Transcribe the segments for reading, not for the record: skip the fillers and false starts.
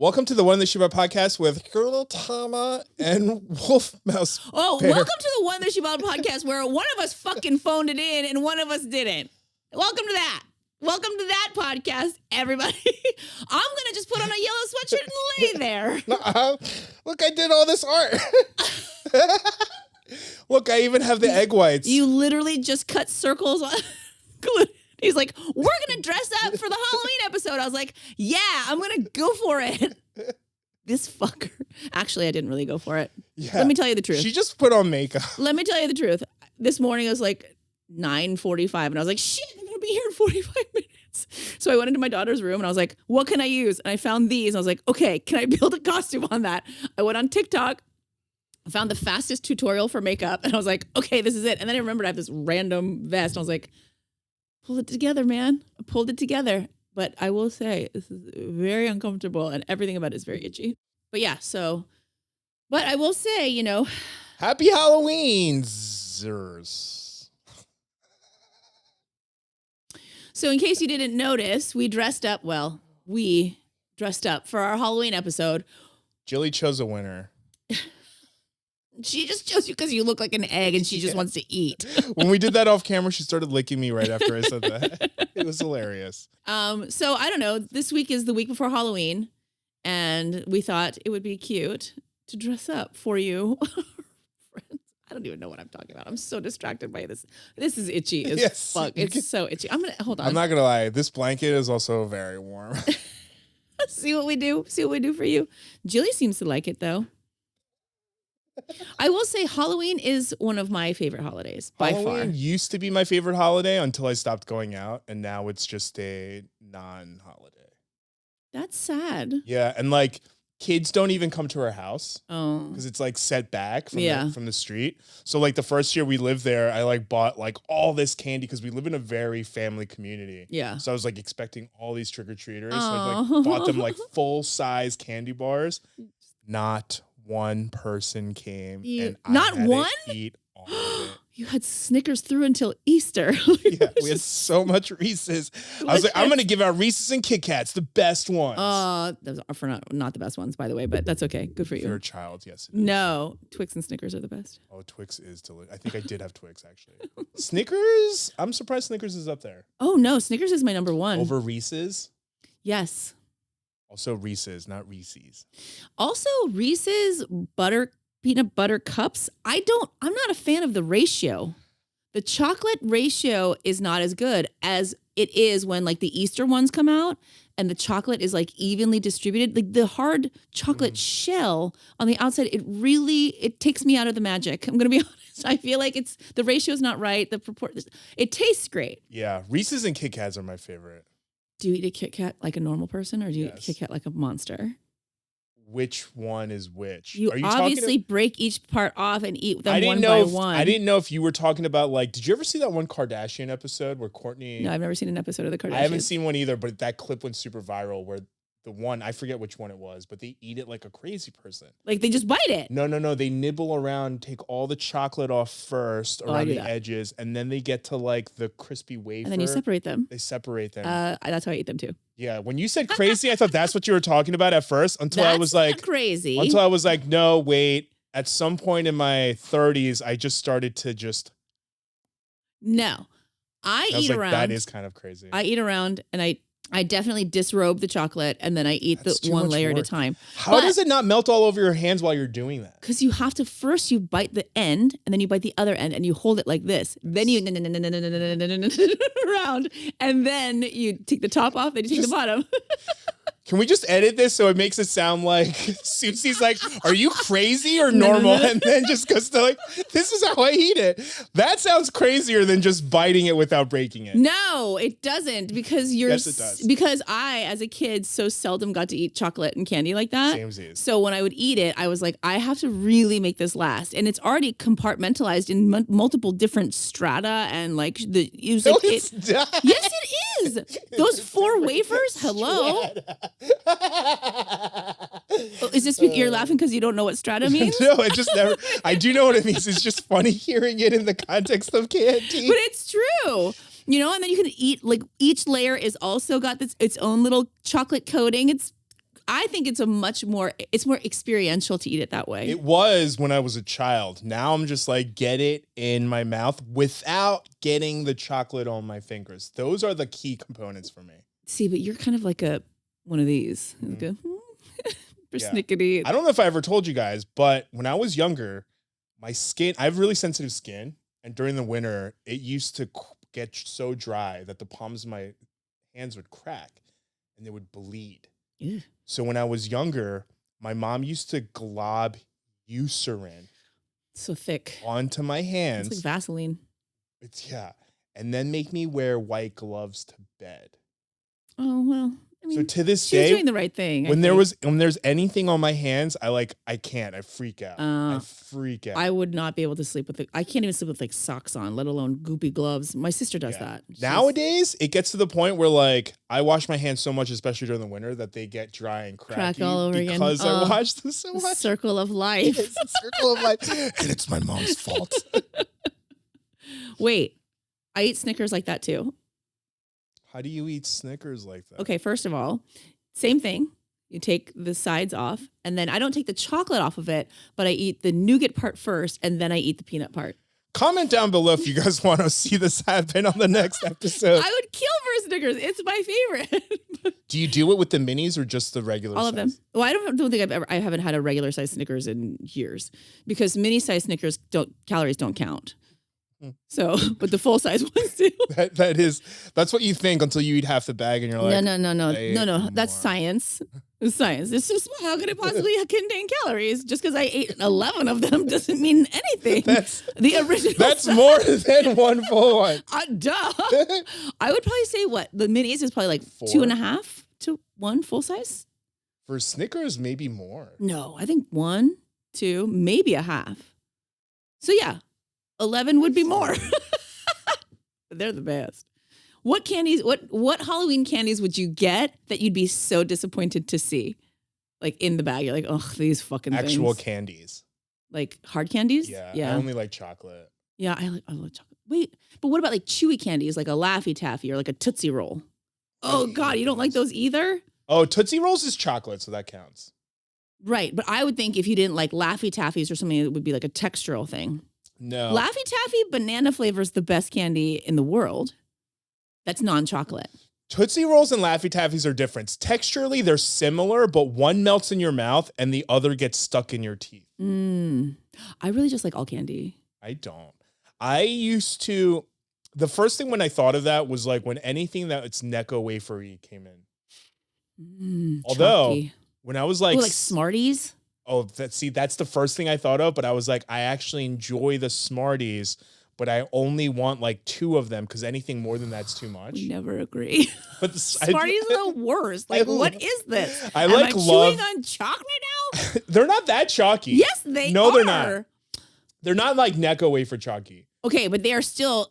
Welcome to the One in the Shibal podcast with Gudetama and Wolf Mouse. Oh, Bear. welcome to the One in the Shibal podcast where one of us fucking phoned it in and one of us didn't. Welcome to that. Welcome to that podcast, everybody. I'm going to just put on a yellow sweatshirt and lay there. Look, I did all this art. Look, I even have the egg whites. You literally just cut circles on. He's like, we're going to dress up for the Halloween episode. I was like, yeah, I'm going to go for it. This fucker. Actually, I didn't really go for it. Yeah. Let me tell you the truth. She just put on makeup. Let me tell you the truth. This morning it was like 9:45 and I was like, shit, I'm going to be here in 45 minutes. So I went into my daughter's room and I was like, what can I use? And I found these. And I was like, okay, can I build a costume on that? I went on TikTok. I found the fastest tutorial for makeup. And I was like, okay, this is it. And then I remembered I have this random vest. And I was like, pull it together, man. I pulled it together. But I will say, this is very uncomfortable and everything about it is very itchy. But yeah, so, but I will say, you know. Happy Halloween, Zers. So in case you didn't notice, we dressed up for our Halloween episode. Jilly chose a winner. She just chose you because you look like an egg and she just wants to eat. When we did that off camera, she started licking me right after I said that. It was hilarious. So I don't know. This week is the week before Halloween, and we thought it would be cute to dress up for you. Friends. I don't even know what I'm talking about. I'm so distracted by this. This is itchy as fuck. It's so itchy. Hold on. I'm not gonna lie. This blanket is also very warm. See what we do. See what we do for you. Jilly seems to like it though. I will say Halloween is one of my favorite holidays by far. Halloween used to be my favorite holiday until I stopped going out, and now it's just a non-holiday. That's sad. Yeah, and like kids don't even come to our house because it's like set back from the street. So like the first year we lived there, I like bought like all this candy because we live in a very family community. Yeah. So I was like expecting all these trick-or-treaters. So I like bought them like full-size candy bars. Not one person came and not I had one? to eat all of it. You had Snickers through until Easter. Yeah, we had so much Reese's. I was like, I'm going to give out Reese's and Kit Kats, the best ones. Those are for not the best ones, by the way, but that's okay. Good for you. If you're a child, yes. It is. No, Twix and Snickers are the best. Oh, Twix is delicious. I think I did have Twix, actually. Snickers? I'm surprised Snickers is up there. Oh, no, Snickers is my number one. Over Reese's? Yes. Also Reese's, not Reese's. Also Reese's peanut butter cups. I'm not a fan of the ratio. The chocolate ratio is not as good as it is when like the Easter ones come out and the chocolate is like evenly distributed. Like the hard chocolate shell on the outside, it takes me out of the magic. I'm going to be honest. I feel like the ratio is not right. It tastes great. Yeah. Reese's and Kit Kats are my favorite. Do you eat a Kit Kat like a normal person or do you eat a Kit Kat like a monster? Which one is which? You obviously break each part off and eat them one by one. I didn't know if you were talking about like, did you ever see that one Kardashian episode where Kourtney? No, I've never seen an episode of the Kardashians. I haven't seen one either, but that clip went super viral where the one, I forget which one it was, but they eat it like a crazy person. Like they just bite it. No. They nibble around, take all the chocolate off first around the edges, and then they get to like the crispy wafer. And then you separate them. They separate them. That's how I eat them too. Yeah. When you said crazy, I thought that's what you were talking about at first until I was like, crazy. Until I was like, no, wait. At some point in my 30s, I just started to just. No. I eat around. That is kind of crazy. I eat around and I definitely disrobe the chocolate and then I eat the one layer at a time. How does it not melt all over your hands while you're doing that? Because you have to first you bite the end and then you bite the other end and you hold it like this. Then you around and then you take the top off and you take the bottom. Can we just edit this so it makes it sound like Susie's like, are you crazy or normal? And then just goes to like, this is how I eat it. That sounds crazier than just biting it without breaking it. No, it doesn't because yes, it does. Because I, as a kid, so seldom got to eat chocolate and candy like that. Samesies. So when I would eat it, I was like, I have to really make this last. And it's already compartmentalized in multiple different strata and like yes, it is. Those 4 wafers. Hello. Is this you're laughing because you don't know what strata means? No, I do know what it means. It's just funny hearing it in the context of candy. But it's true. You know, and then you can eat like each layer is also got its own little chocolate coating. It's I think it's more experiential to eat it that way. It was when I was a child. Now I'm just like, get it in my mouth without getting the chocolate on my fingers. Those are the key components for me. See, but you're kind of like one of these. Mm-hmm. Persnickety. I don't know if I ever told you guys, but when I was younger, my skin, I have really sensitive skin. And during the winter, it used to get so dry that the palms of my hands would crack and they would bleed. Ew. So when I was younger, my mom used to glob Eucerin so thick onto my hands. It's like Vaseline. And then make me wear white gloves to bed. Oh, well. I mean, so to this she's day, doing the right thing. When there's anything on my hands, I can't. I freak out. I freak out. I would not be able to sleep with it. I can't even sleep with like socks on, let alone goopy gloves. My sister does that. Nowadays, it gets to the point where like I wash my hands so much, especially during the winter, that they get dry and cracky all over again. Because I wash them so much. Circle of life. It's a circle of life, and it's my mom's fault. Wait, I eat Snickers like that too. How do you eat Snickers like that? Okay, first of all, same thing. You take the sides off, and then I don't take the chocolate off of it, but I eat the nougat part first, and then I eat the peanut part. Comment down below if you guys want to see this happen on the next episode. I would kill for Snickers. It's my favorite. Do you do it with the minis or just the regular All size? of them. Well, I don't think I haven't had a regular size Snickers in years because mini size Snickers calories don't count. So, but the full size ones do. That's what you think until you eat half the bag and you're like, no. That's science. It's science. It's so small. How could it possibly contain calories? Just because I ate 11 of them doesn't mean anything. That's the original. That's more than one full one. Duh. I would probably say the minis is probably like 2.5 to 1 full size. For Snickers, maybe more. No, I think 1, 2, maybe a half. So yeah. 11 would be more. They're the best. What candies, what Halloween candies would you get that you'd be so disappointed to see? Like in the bag, you're like, oh, these fucking Actual things. Candies. Like hard candies? Yeah. I only like chocolate. Yeah, I love chocolate. Wait, but what about like chewy candies, like a Laffy Taffy or like a Tootsie Roll? Oh God, you don't like those either? Oh, Tootsie Rolls is chocolate, so that counts. Right, but I would think if you didn't like Laffy Taffies or something, it would be like a textural thing. No. Laffy Taffy banana flavor is the best candy in the world. That's non-chocolate. Tootsie Rolls and Laffy Taffies are different. Texturally, they're similar, but one melts in your mouth and the other gets stuck in your teeth. I really just like all candy. I don't. The first thing when I thought of that was like when anything that's Necco wafery came in. Although, chalky. When I was like... like Smarties? Oh, that's the first thing I thought of, but I was like, I actually enjoy the Smarties, but I only want like 2 of them because anything more than that's too much. We never agree. But Smarties are the worst. Like, what is this? Am I chewing on chalk right now? They're not that chalky. Yes, they are. No, they're not. They're not like Necco wafer chalky. Okay, but they are still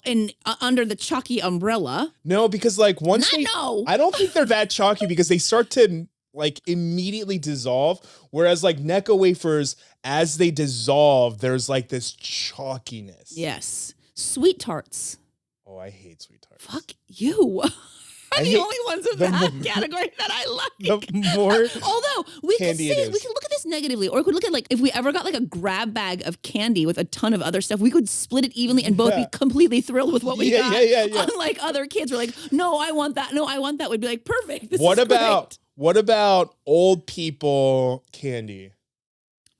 under the chalky umbrella. No, because like I don't think they're that chalky because they start to like immediately dissolve. Whereas like Necco wafers, as they dissolve, there's like this chalkiness. Yes. Sweet tarts. Oh, I hate sweet tarts. Fuck you. Are the only ones in that category that I like. The more although we could look at this negatively, or we could look at like if we ever got like a grab bag of candy with a ton of other stuff, we could split it evenly and both be completely thrilled with what we got. Yeah. Unlike other kids were like, no, I want that. No, I want that. We'd be like, perfect. What about old people candy?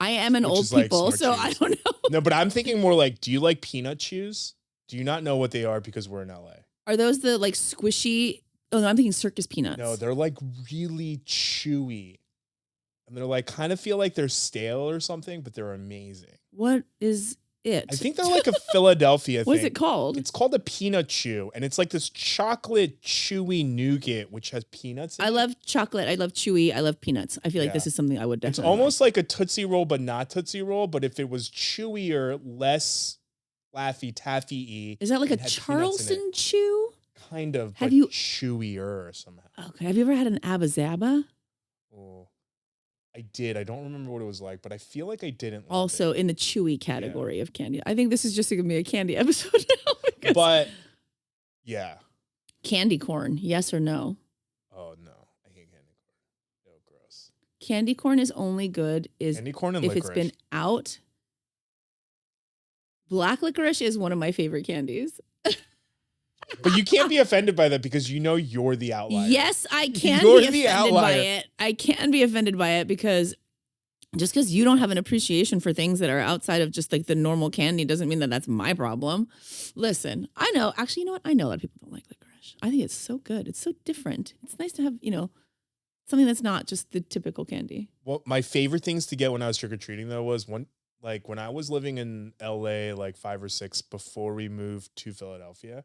I am an old people, like so I don't know. No, but I'm thinking more like, do you like peanut chews? Do you not know what they are because we're in LA? Are those the like squishy? Oh, no, I'm thinking circus peanuts. No, they're like really chewy. And they're like kind of feel like they're stale or something, but they're amazing. What is it? I think they're like a Philadelphia thing. What is it called? It's called a peanut chew. And it's like this chocolate chewy nougat, which has peanuts in it. I love chocolate. I love chewy. I love peanuts. I feel like this is something I would definitely It's almost like a Tootsie Roll, but not Tootsie Roll. But if it was chewier, less Laffy Taffy-y. Is that like a Charleston chew? Kind of, but chewier somehow. Okay. Have you ever had an Abba Zaba? Oh, I did. I don't remember what it was like, but I feel like I didn't. Also in the chewy category of candy. I think this is just going to be a candy episode now. But yeah. Candy corn, yes or no? Oh, no. I hate candy corn. No, gross. candy corn is only good Candy corn and if licorice. it's been out. Black licorice is one of my favorite candies. But you can't be offended by that because you know you're the outlier. Yes, I can You're be the offended by outlier. it. I can be offended by it because just because you don't have an appreciation for things that are outside of just like the normal candy doesn't mean that that's my problem. Listen, I know. Actually, you know what? I know a lot of people don't like licorice. I think it's so good. It's so different. It's nice to have, something that's not just the typical candy. Well, my favorite things to get when I was trick-or-treating, though, was when I was living in LA, like 5 or 6 before we moved to Philadelphia.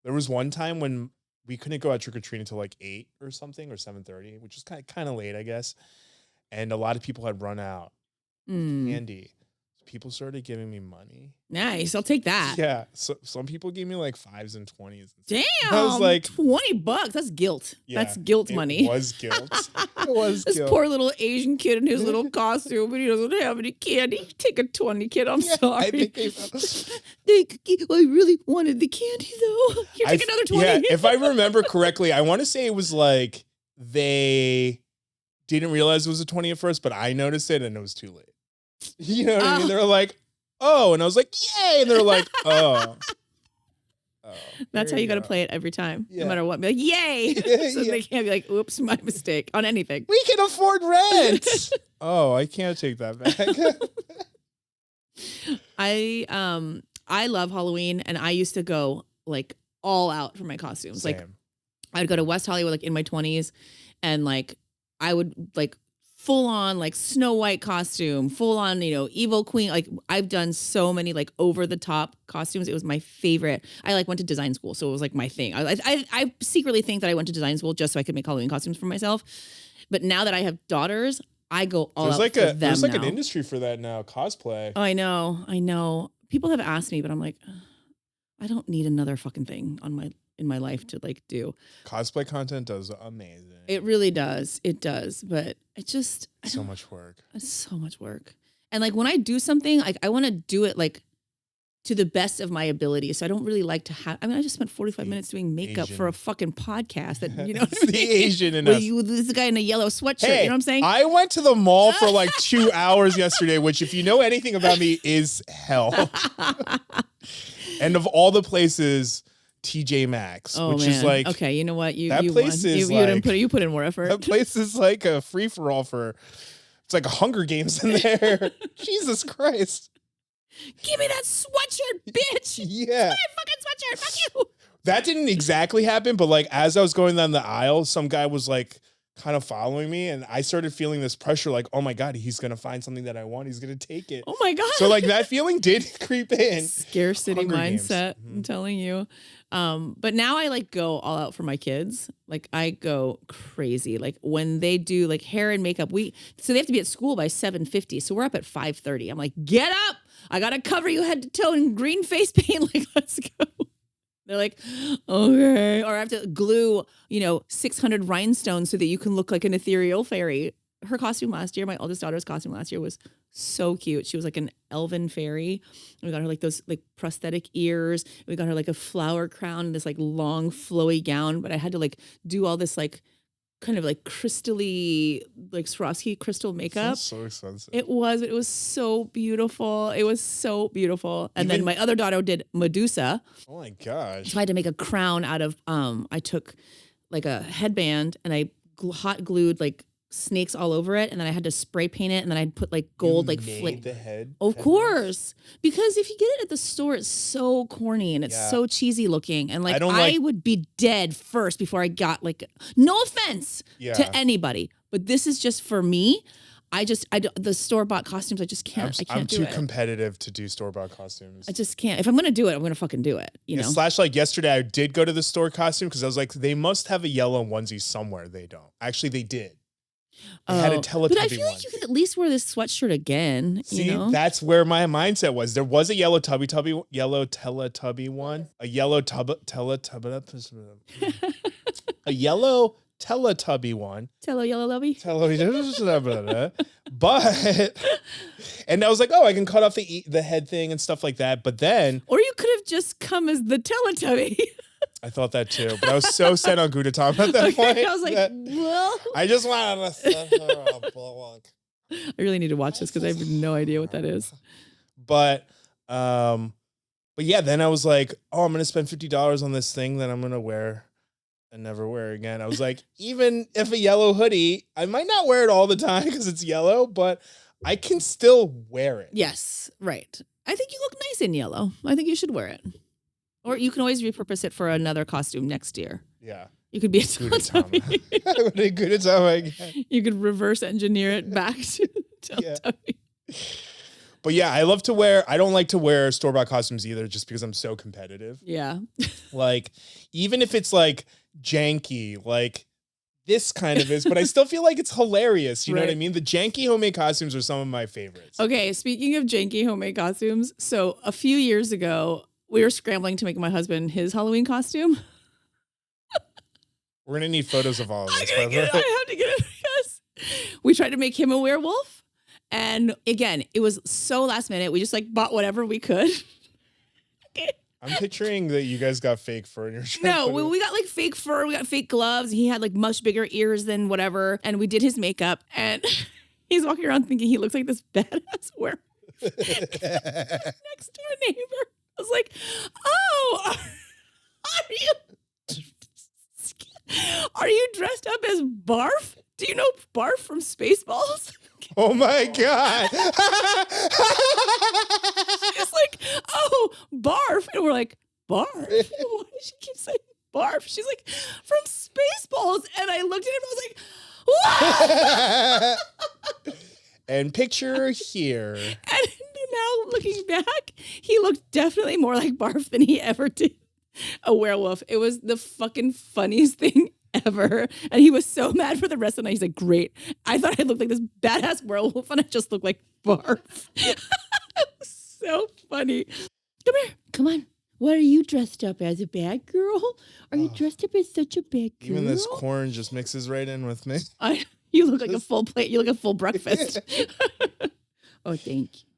There was one time when we couldn't go out trick-or-treating until like 8 or something, or 7:30, which is kind of late, I guess. And a lot of people had run out of candy. People started giving me money. Nice. I'll take that. Yeah. So some people gave me like 5s and 20s. Damn. I was like, $20. That's guilt. Yeah, that's guilt money. It was guilt. It was This guilt. poor little Asian kid in his little costume, but he doesn't have any candy. Take a 20, kid. I'm sorry. I think they I really wanted the candy, though. Here, take another 20. Yeah, if I remember correctly, I want to say it was like they didn't realize it was a 20 at first, but I noticed it and it was too late. You know what I mean? They were like, oh, and I was like, yay. And they're like, oh. That's how you got to play it every time, Yeah. no matter what. Be like, yay. So they can't be like, oops, my mistake on anything. We can afford rent. Oh, I can't take that back. I love Halloween, and I used to go like all out for my costumes. Same. Like I'd go to West Hollywood like in my 20s, and like I would like full on like Snow White costume, full on, evil queen. Like I've done so many like over the top costumes. It was my favorite. I like went to design school, so it was like my thing. I secretly think that I went to design school just so I could make Halloween costumes for myself. But now that I have daughters, I go all out for them. There's like now. an industry for that now, cosplay. Oh, I know. People have asked me, but I'm like, I don't need another fucking thing in my life to like do. Cosplay content does amazing. It really does. It does. But it just so much work. It's so much work. And like when I do something, like I want to do it like to the best of my ability. So I don't really like to have. I just spent 45 minutes doing makeup for a fucking podcast. That It's the Asian in us. This guy in a yellow sweatshirt. Hey, you know what I'm saying? I went to the mall for like 2 hours yesterday, which, if you know anything about me, is hell. And of all the places, TJ Maxx, which is like, okay, you know what? You place won. is You put in more effort. That place is like a free for all it's like a Hunger Games in there. Jesus Christ. Give me that sweatshirt, bitch. Yeah. My fucking sweatshirt. Fuck you. That didn't exactly happen, but like as I was going down the aisle, some guy was like kind of following me, and I started feeling this pressure, like, oh my God, he's gonna find something that I want. He's gonna take it. Oh my God. So like that feeling did creep in. Scarcity Hunger mindset, Games. I'm telling you. But now I like go all out for my kids. Like I go crazy. Like when they do like hair and makeup, so they have to be at school by 7:50. So we're up at 5:30. I'm like, get up. I gotta cover you head to toe in green face paint. Like, let's go. They're like, okay. Or I have to glue, 600 rhinestones so that you can look like an ethereal fairy. Her costume last year, my oldest daughter's costume last year was so cute. She was like an elven fairy. And we got her like those like prosthetic ears. We got her like a flower crown and this like long flowy gown. But I had to like do all this like kind of like crystally, like Swarovski crystal makeup. So expensive. It was so beautiful. It was so beautiful. And then my other daughter did Medusa. Oh my gosh. So I had to make a crown out of, I took like a headband and I hot glued like snakes all over it, and then I had to spray paint it, and then I'd put like gold like flick. The head. Of course, because if you get it at the store, it's so corny and it's so cheesy looking, and like I would be dead first before I got like, no offense to anybody, but this is just for me. The store bought costumes, I just can't. I'm too competitive to do store bought costumes. I just can't. If I'm gonna do it, I'm gonna fucking do it. You know. Slash like yesterday, I did go to the store costume because I was like, they must have a yellow onesie somewhere. They don't. Actually, they did. They had a Teletubby but I feel like you could at least wear this sweatshirt again. See, you know? That's where my mindset was. There was a yellow Teletubby one, a yellow Teletubby, a yellow Teletubby one. Yellow lovey. But, and I was like, oh, I can cut off the head thing and stuff like that. But then, or you could have just come as the Teletubby. I thought that too, but I was so set on Gudetama at that point. I was like, well, I just wanted to set her up. I really need to watch this because I have no idea what that is. But yeah, then I was like, oh, I'm gonna spend $50 on this thing that I'm gonna wear and never wear again. I was like, even if a yellow hoodie, I might not wear it all the time because it's yellow, but I can still wear it. Yes, right. I think you look nice in yellow. I think you should wear it. Or you can always repurpose it for another costume next year. Yeah. You could be a Teletubby. Gudetama again. You could reverse engineer it back to Teletubby. Yeah. But yeah, I don't like to wear store-bought costumes either just because I'm so competitive. Yeah. Like, even if it's like janky, like this kind of is, but I still feel like it's hilarious. You know what I mean? The janky homemade costumes are some of my favorites. Okay, speaking of janky homemade costumes, so a few years ago, we were scrambling to make my husband his Halloween costume. We're going to need photos of all of this. I have to get it. Yes. We tried to make him a werewolf. And again, it was so last minute. We just like bought whatever we could. Okay. I'm picturing that you guys got fake fur in your shirt. No, we got like fake fur. We got fake gloves. He had like much bigger ears than whatever. And we did his makeup. And he's walking around thinking he looks like this badass werewolf. Next door neighbor. I was like, oh, are you dressed up as Barf? Do you know Barf from Spaceballs? Oh my God. She's like, oh, Barf. And we're like, Barf? Why does she keep saying Barf? She's like, from Spaceballs. And I looked at him and I was like, what? And picture here. And now looking back, he looked definitely more like Barf than he ever did a werewolf. It was the fucking funniest thing ever. And he was so mad for the rest of the night. He's like, great. I thought I looked like this badass werewolf and I just looked like Barf. So funny. Come here. Come on. What are you dressed up as? A bad girl? Are you dressed up as such a bad girl? Even this corn just mixes right in with me. You look like a full plate. You look like a full breakfast. Oh, thank you.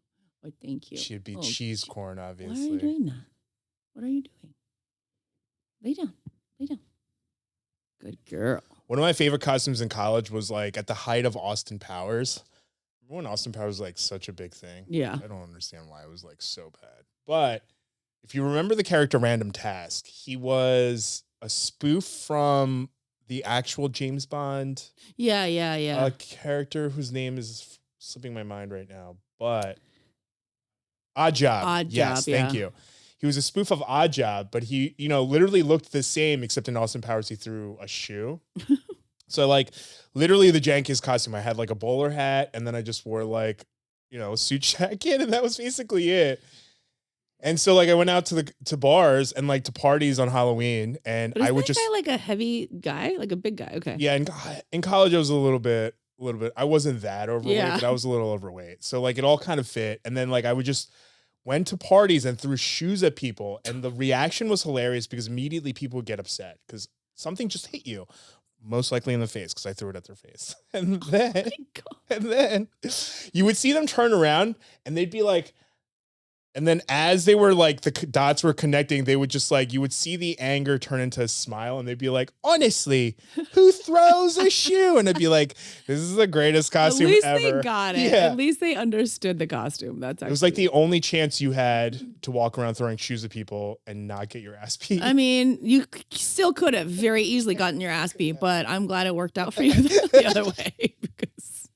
Oh, thank you. Should be cheese corn, obviously. Why are you doing that? What are you doing? Lay down. Lay down. Good girl. One of my favorite costumes in college was like at the height of Austin Powers. Remember when Austin Powers was like such a big thing? Yeah. I don't understand why it was like so bad. But if you remember the character Random Task, he was a spoof from the actual James Bond. Yeah. A character whose name is slipping my mind right now, but Odd Job. Yes, thank you. He was a spoof of Odd Job, but he, literally looked the same, except in Austin Powers, he threw a shoe. So, like, literally the jankiest costume. I had, like, a bowler hat, and then I just wore, like, a suit jacket, and that was basically it. And so, like, I went out to bars and, like, to parties on Halloween, and but I would just... guy like a heavy guy? Like a big guy? Okay. Yeah, in college, I was a little bit... I wasn't that overweight, but I was a little overweight. So, like, it all kind of fit. And then, like, I would just... went to parties and threw shoes at people. And the reaction was hilarious because immediately people would get upset because something just hit you, most likely in the face because I threw it at their face. And then you would see them turn around and they'd be like, and then as they were like, the dots were connecting, they would just like, you would see the anger turn into a smile and they'd be like, honestly, who throws a shoe? And I'd be like, this is the greatest costume ever. At least they got it. Yeah. At least they understood the costume. It was like the only chance you had to walk around throwing shoes at people and not get your ass beat. I mean, you still could have very easily gotten your ass beat, but I'm glad it worked out for you the other way because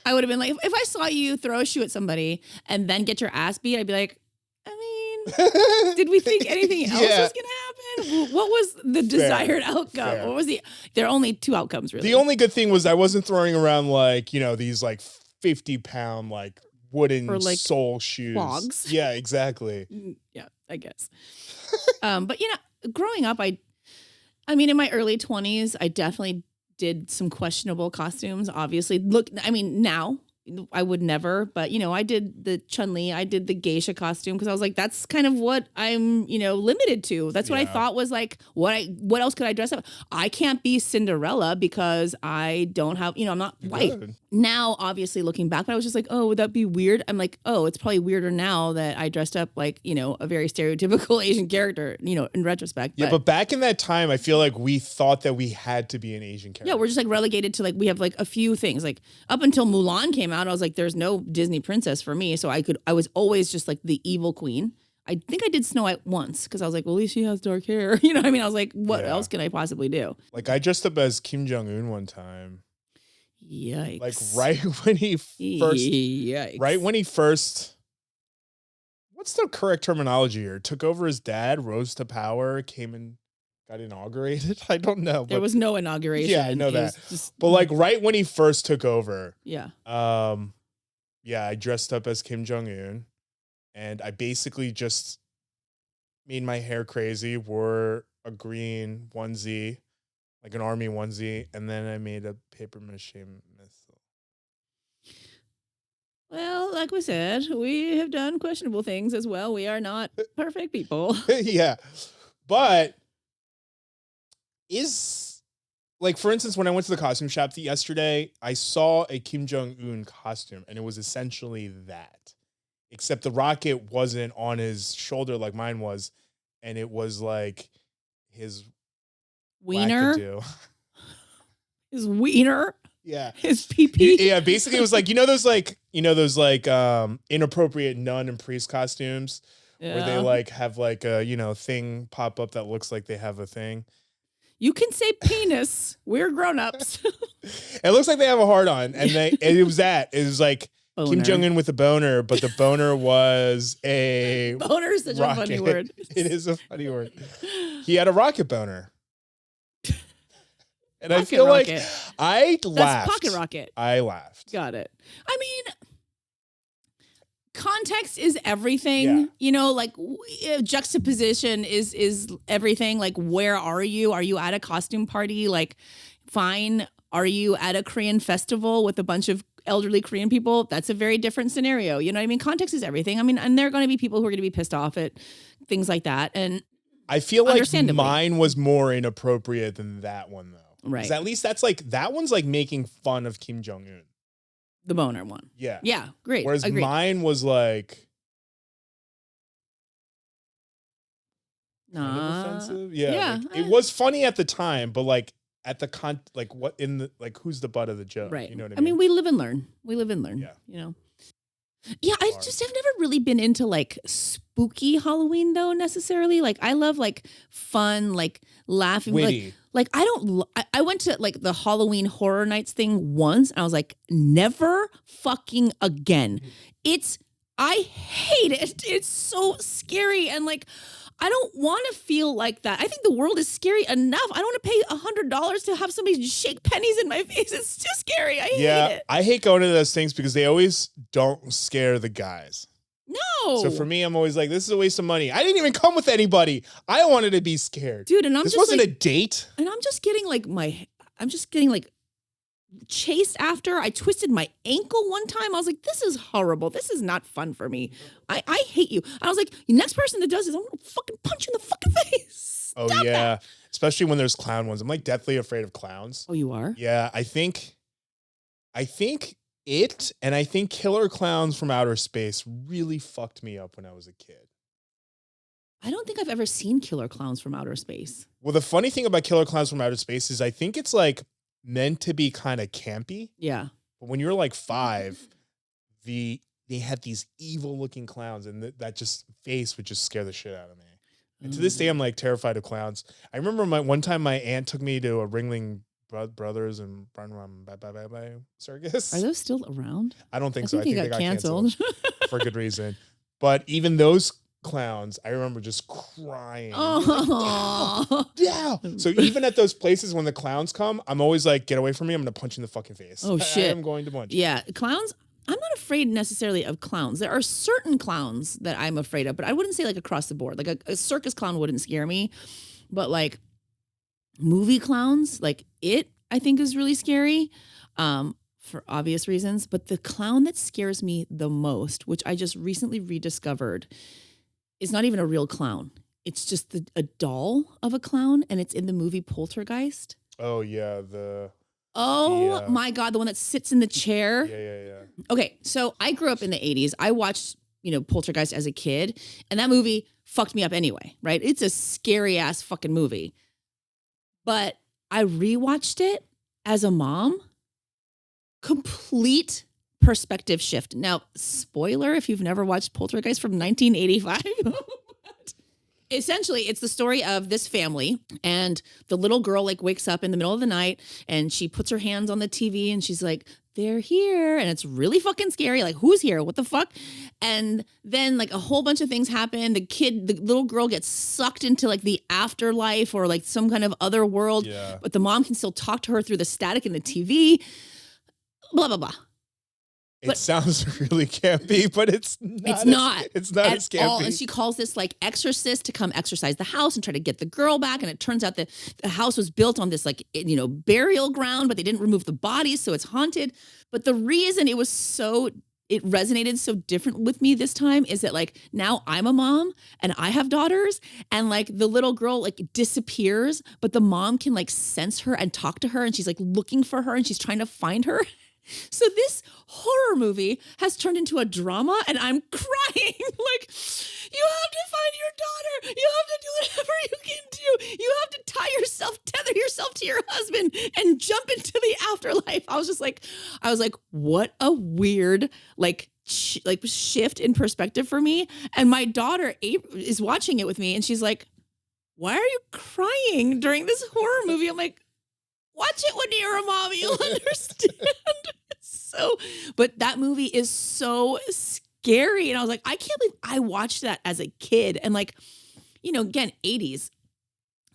I would have been like, if I saw you throw a shoe at somebody and then get your ass beat, I'd be like, I mean, did we think anything else was going to happen? What was the desired outcome? Fair. What was there are only two outcomes, really. The only good thing was I wasn't throwing around like, these like 50-pound, like wooden or like sole shoes. Clogs. Yeah, exactly. Yeah, I guess. But, growing up, I mean, in my early 20s, I definitely did some questionable costumes, obviously. Now I would never, but I did the Chun-Li, I did the geisha costume because I was like, that's kind of what I'm, limited to. That's what I thought was like, what else could I dress up? I can't be Cinderella because I don't have, I'm not white. Now, obviously looking back, but I was just like, oh, would that be weird? I'm like, oh, it's probably weirder now that I dressed up like, a very stereotypical Asian character, in retrospect. Yeah, but back in that time, I feel like we thought that we had to be an Asian character. Yeah, we're just like relegated to like, we have like a few things. Like up until Mulan came out, I was like, there's no Disney princess for me. So I was always just like the evil queen. I think I did Snow White once because I was like, well, at least she has dark hair. You know what I mean? I was like, what else can I possibly do? Like I dressed up as Kim Jong-un one time. Yikes. Like right when he first, what's the correct terminology here? Took over his dad, rose to power, came and got inaugurated. I don't know. There was no inauguration. Yeah, I know that. But like right when he first took over. Yeah. I dressed up as Kim Jong-un and I basically just made my hair crazy, wore a green onesie, like an army onesie, and then I made a paper mache missile. Well, like we said, we have done questionable things as well. We are not perfect people. Yeah. But like, for instance, when I went to the costume shop yesterday, I saw a Kim Jong-un costume, and it was essentially that. Except the rocket wasn't on his shoulder like mine was, and it was like his wiener. His wiener. Yeah. His pee-pee. Yeah, basically it was like, those inappropriate nun and priest costumes where they like have like a, thing pop up that looks like they have a thing. You can say penis. We're grown-ups. It looks like they have a hard on, and it was that. It was like boner. Kim Jong-un with a boner, but the boner was a boner is such rocket. A funny word. It is a funny word. He had a rocket boner. And pocket I feel rocket. Like I laughed. That's pocket rocket. I laughed. Got it. I mean, context is everything. Yeah. Like juxtaposition is everything. Like, where are you? Are you at a costume party? Like, fine. Are you at a Korean festival with a bunch of elderly Korean people? That's a very different scenario. You know what I mean? Context is everything. I mean, and there are going to be people who are going to be pissed off at things like that. And I feel like mine was more inappropriate than that one, though. Right. At least that one's like making fun of Kim Jong-un. The boner one. Yeah. Yeah. Great. Whereas mine was like kind of offensive. Yeah. Like, it was funny at the time, but like at the who's the butt of the joke? Right. You know what I mean? I mean, we live and learn. Yeah. Yeah, I just have never really been into like spooky Halloween though necessarily. Like I love like fun, like laughing, witty. Like I went to like the Halloween Horror Nights thing once, and I was like, never fucking again. I hate it. It's so scary, and like I don't want to feel like that. I think the world is scary enough. I don't want to pay $100 to have somebody shake pennies in my face. It's too scary. I hate it. I hate going to those things because they always don't scare the guys. No. So for me, I'm always like, this is a waste of money. I didn't even come with anybody. I wanted to be scared. Dude, and this wasn't a date. And I'm just getting like chased after. I twisted my ankle one time. I was like, this is horrible. This is not fun for me. I hate you. I was like, the next person that does this, I'm going to fucking punch you in the fucking face. Oh, stop that. Especially when there's clown ones. I'm like deathly afraid of clowns. Oh, you are? Yeah, I think it and I think Killer Clowns from Outer Space really fucked me up when I was a kid. I don't think I've ever seen Killer Clowns from Outer Space. Well, the funny thing about Killer Clowns from Outer Space is I think it's like meant to be kind of campy. Yeah. But when you're like 5, they had these evil looking clowns, and that just face would just scare the shit out of me. And to this day, I'm like terrified of clowns. I remember one time my aunt took me to a Ringling Brothers and Bye circus. Are those still around? I don't think so. I think they got canceled for good reason. But even those clowns, I remember just crying. Oh. Yeah. So even at those places when the clowns come, I'm always like, get away from me. I'm going to punch you in the fucking face. Oh, shit. I'm going to punch. Yeah. Clowns. I'm not afraid necessarily of clowns. There are certain clowns that I'm afraid of, but I wouldn't say like across the board. Like a circus clown wouldn't scare me, but like movie clowns, like I think is really scary. for obvious reasons. But the clown that scares me the most, which I just recently rediscovered, is not even a real clown. It's just a doll of a clown, and it's in the movie Poltergeist. Oh, yeah. My God, the one that sits in the chair. Yeah. Okay, so I grew up in the 80s. I watched, Poltergeist as a kid, and that movie fucked me up anyway, right? It's a scary ass fucking movie. But I rewatched it as a mom. Complete perspective shift. Now, spoiler if you've never watched Poltergeist from 1985. Essentially, it's the story of this family, and the little girl wakes up in the middle of the night, and she puts her hands on the TV, and she's like, they're here. And it's really fucking scary. Like, who's here? What the fuck? And then a whole bunch of things happen. The little girl gets sucked into the afterlife or some kind of other world. Yeah. But the mom can still talk to her through the static in the TV. Blah, blah, blah. It sounds really campy, but it's not. It's not as campy. All. And she calls this exorcist to come exorcise the house and try to get the girl back. And it turns out that the house was built on this burial ground, but they didn't remove the bodies, so it's haunted. But the reason it resonated so different with me this time is that now I'm a mom and I have daughters, and the little girl disappears, but the mom can sense her and talk to her, and she's looking for her and she's trying to find her. So this horror movie has turned into a drama, and I'm crying. You have to find your daughter. You have to do whatever you can do. You have to tether yourself to your husband and jump into the afterlife. I was like, what a weird, shift in perspective for me. And my daughter is watching it with me, and she's like, why are you crying during this horror movie? I'm like, watch it when you're a mom. You'll understand. But that movie is so scary. And I was like, I can't believe I watched that as a kid. And again, 80s,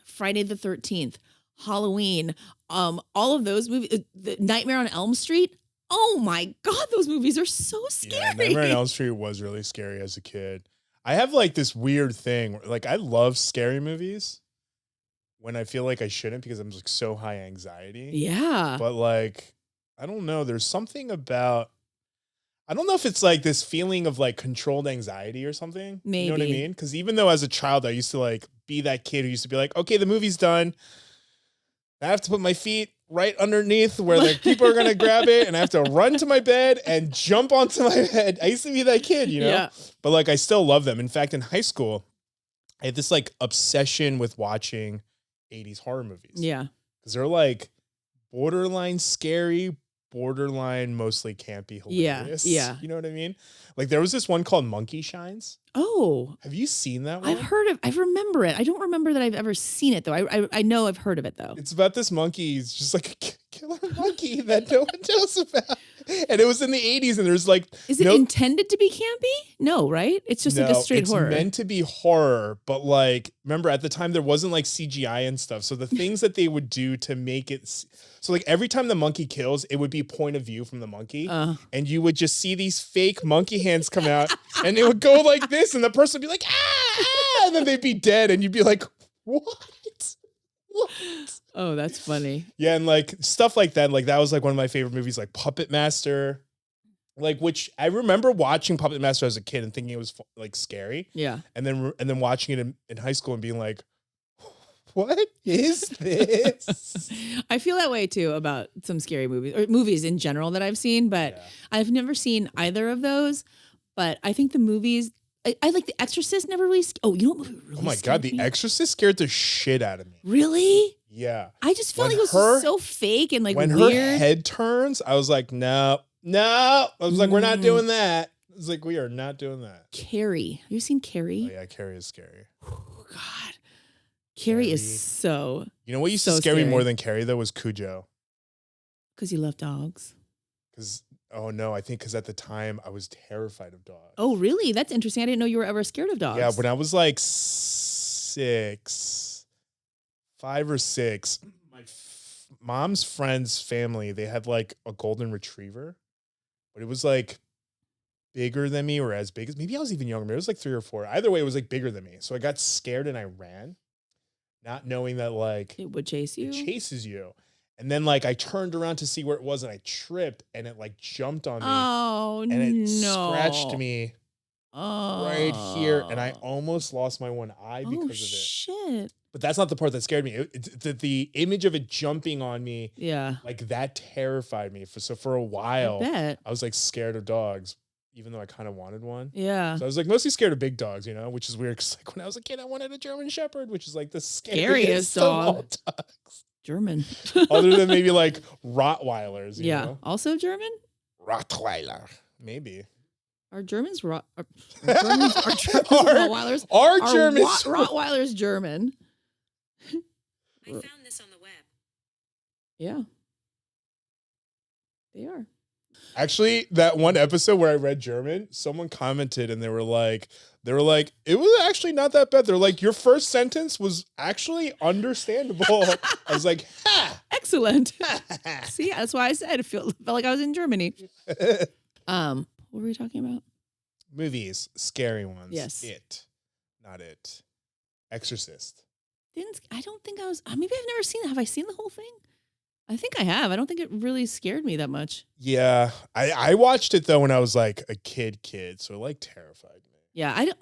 Friday the 13th, Halloween, all of those movies, the Nightmare on Elm Street. Oh my God, those movies are so scary. Yeah, Nightmare on Elm Street was really scary as a kid. I have this weird thing where, I love scary movies when I feel I shouldn't, because I'm so high anxiety. Yeah. But I don't know. There's something about, I don't know if it's this feeling of controlled anxiety or something. Maybe. You know what I mean? Because even though as a child, I used to be that kid who used to be okay, the movie's done. I have to put my feet right underneath where people are going to grab it, and I have to run to my bed and jump onto my bed. I used to be that kid, Yeah. But I still love them. In fact, in high school, I had this obsession with watching 80s horror movies. Yeah. Because they're borderline scary, borderline mostly campy, hilarious. Yeah. You know what I mean? There was this one called Monkey Shines. Oh. Have you seen that one? I remember it. I don't remember that I've ever seen it, though. I know I've heard of it, though. It's about this monkey. He's just a killer monkey that no one knows about. And it was in the 80s, and there's Is it intended to be campy? No, right? It's just a straight horror. It's meant to be horror, but remember at the time there wasn't CGI and stuff. So the things that they would do to make it, so every time the monkey kills, it would be point of view from the monkey, and you would just see these fake monkey hands come out, and it would go like this, and the person would be like, ah, and then they'd be dead, and you'd be like, what? Oh, that's funny. Yeah, and stuff like that. That was one of my favorite movies, Puppet Master. Which I remember watching Puppet Master as a kid and thinking it was scary. Yeah. And then watching it in high school and being like, what is this? I feel that way too about some scary movies, or movies in general that I've seen, but I've never seen either of those. But I think the movies, I like The Exorcist never really. Oh, you know what movie really? Oh my God, The Exorcist scared the shit out of me. Really? Yeah. I just felt it was just so fake and when weird. Her head turns, I was like, no. I was like, we're not doing that. I was like, we are not doing that. Carrie. Have you seen Carrie? Oh yeah, Carrie is scary. Oh God. Carrie is so. You know what used to scare me more than Carrie though was Cujo. Because you love dogs. Oh no, I think because at the time I was terrified of dogs. Oh really? That's interesting. I didn't know you were ever scared of dogs. Yeah, when I was 5 or 6, my mom's friend's family, they had a golden retriever, but it was bigger than me, or as big as, maybe I was even younger. Maybe it was 3 or 4. Either way, it was bigger than me. So I got scared and I ran, not knowing that it would chase you. It chases you. And then like I turned around to see where it was and I tripped and it like jumped on me. Oh, and it no. scratched me right here. And I almost lost my one eye because of it. Shit. But that's not the part that scared me. The image of it jumping on me, like that terrified me. So for a while, I was like scared of dogs, even though I kind of wanted one. Yeah. So I was like mostly scared of big dogs, you know, which is weird. Cause like when I was a kid, I wanted a German Shepherd, which is like the scariest dog. Of all dogs. German. Other than maybe like Rottweilers. You know? Also German? Rottweiler. Maybe. Are Germans Rottweilers? Are Germans Rottweilers German? I found this on the web. Yeah. They are. Actually, that one episode where I read German, someone commented and they were like, it was actually not that bad. They're like, your first sentence was actually understandable. I was like, ha! Excellent. See, that's why I said it felt like I was in Germany. What were we talking about? Movies, scary ones. Yes. It, not it. Exorcist. I don't think I was. Maybe I've never seen it. Have I seen the whole thing? I think I have. I don't think it really scared me that much. Yeah, I watched it though when I was like a kid, so it like terrified me. Yeah, I don't.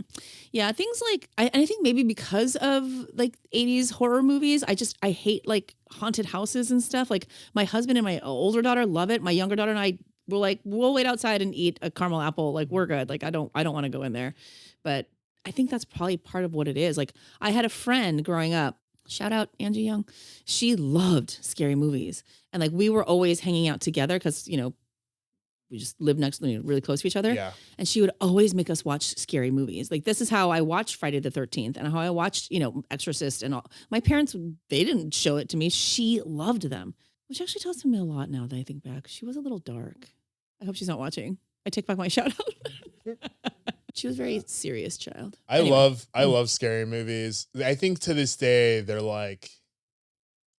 Yeah, things like I think maybe because of like 80s horror movies, I hate like haunted houses and stuff. Like my husband and my older daughter love it. My younger daughter and I were like, we'll wait outside and eat a caramel apple. Like we're good. Like I don't want to go in there, but I think that's probably part of what it is. Like I had a friend growing up. Shout out Angie Jung. She loved scary movies. And like we were always hanging out together because, you know, we just lived really close to each other. Yeah. And she would always make us watch scary movies. Like this is how I watched Friday the 13th and how I watched, you know, Exorcist and all. My parents, they didn't show it to me. She loved them, which actually tells me a lot now that I think back. She was a little dark. I hope she's not watching. I take back my shout out. She was a very serious child. I love scary movies. I think to this day they're like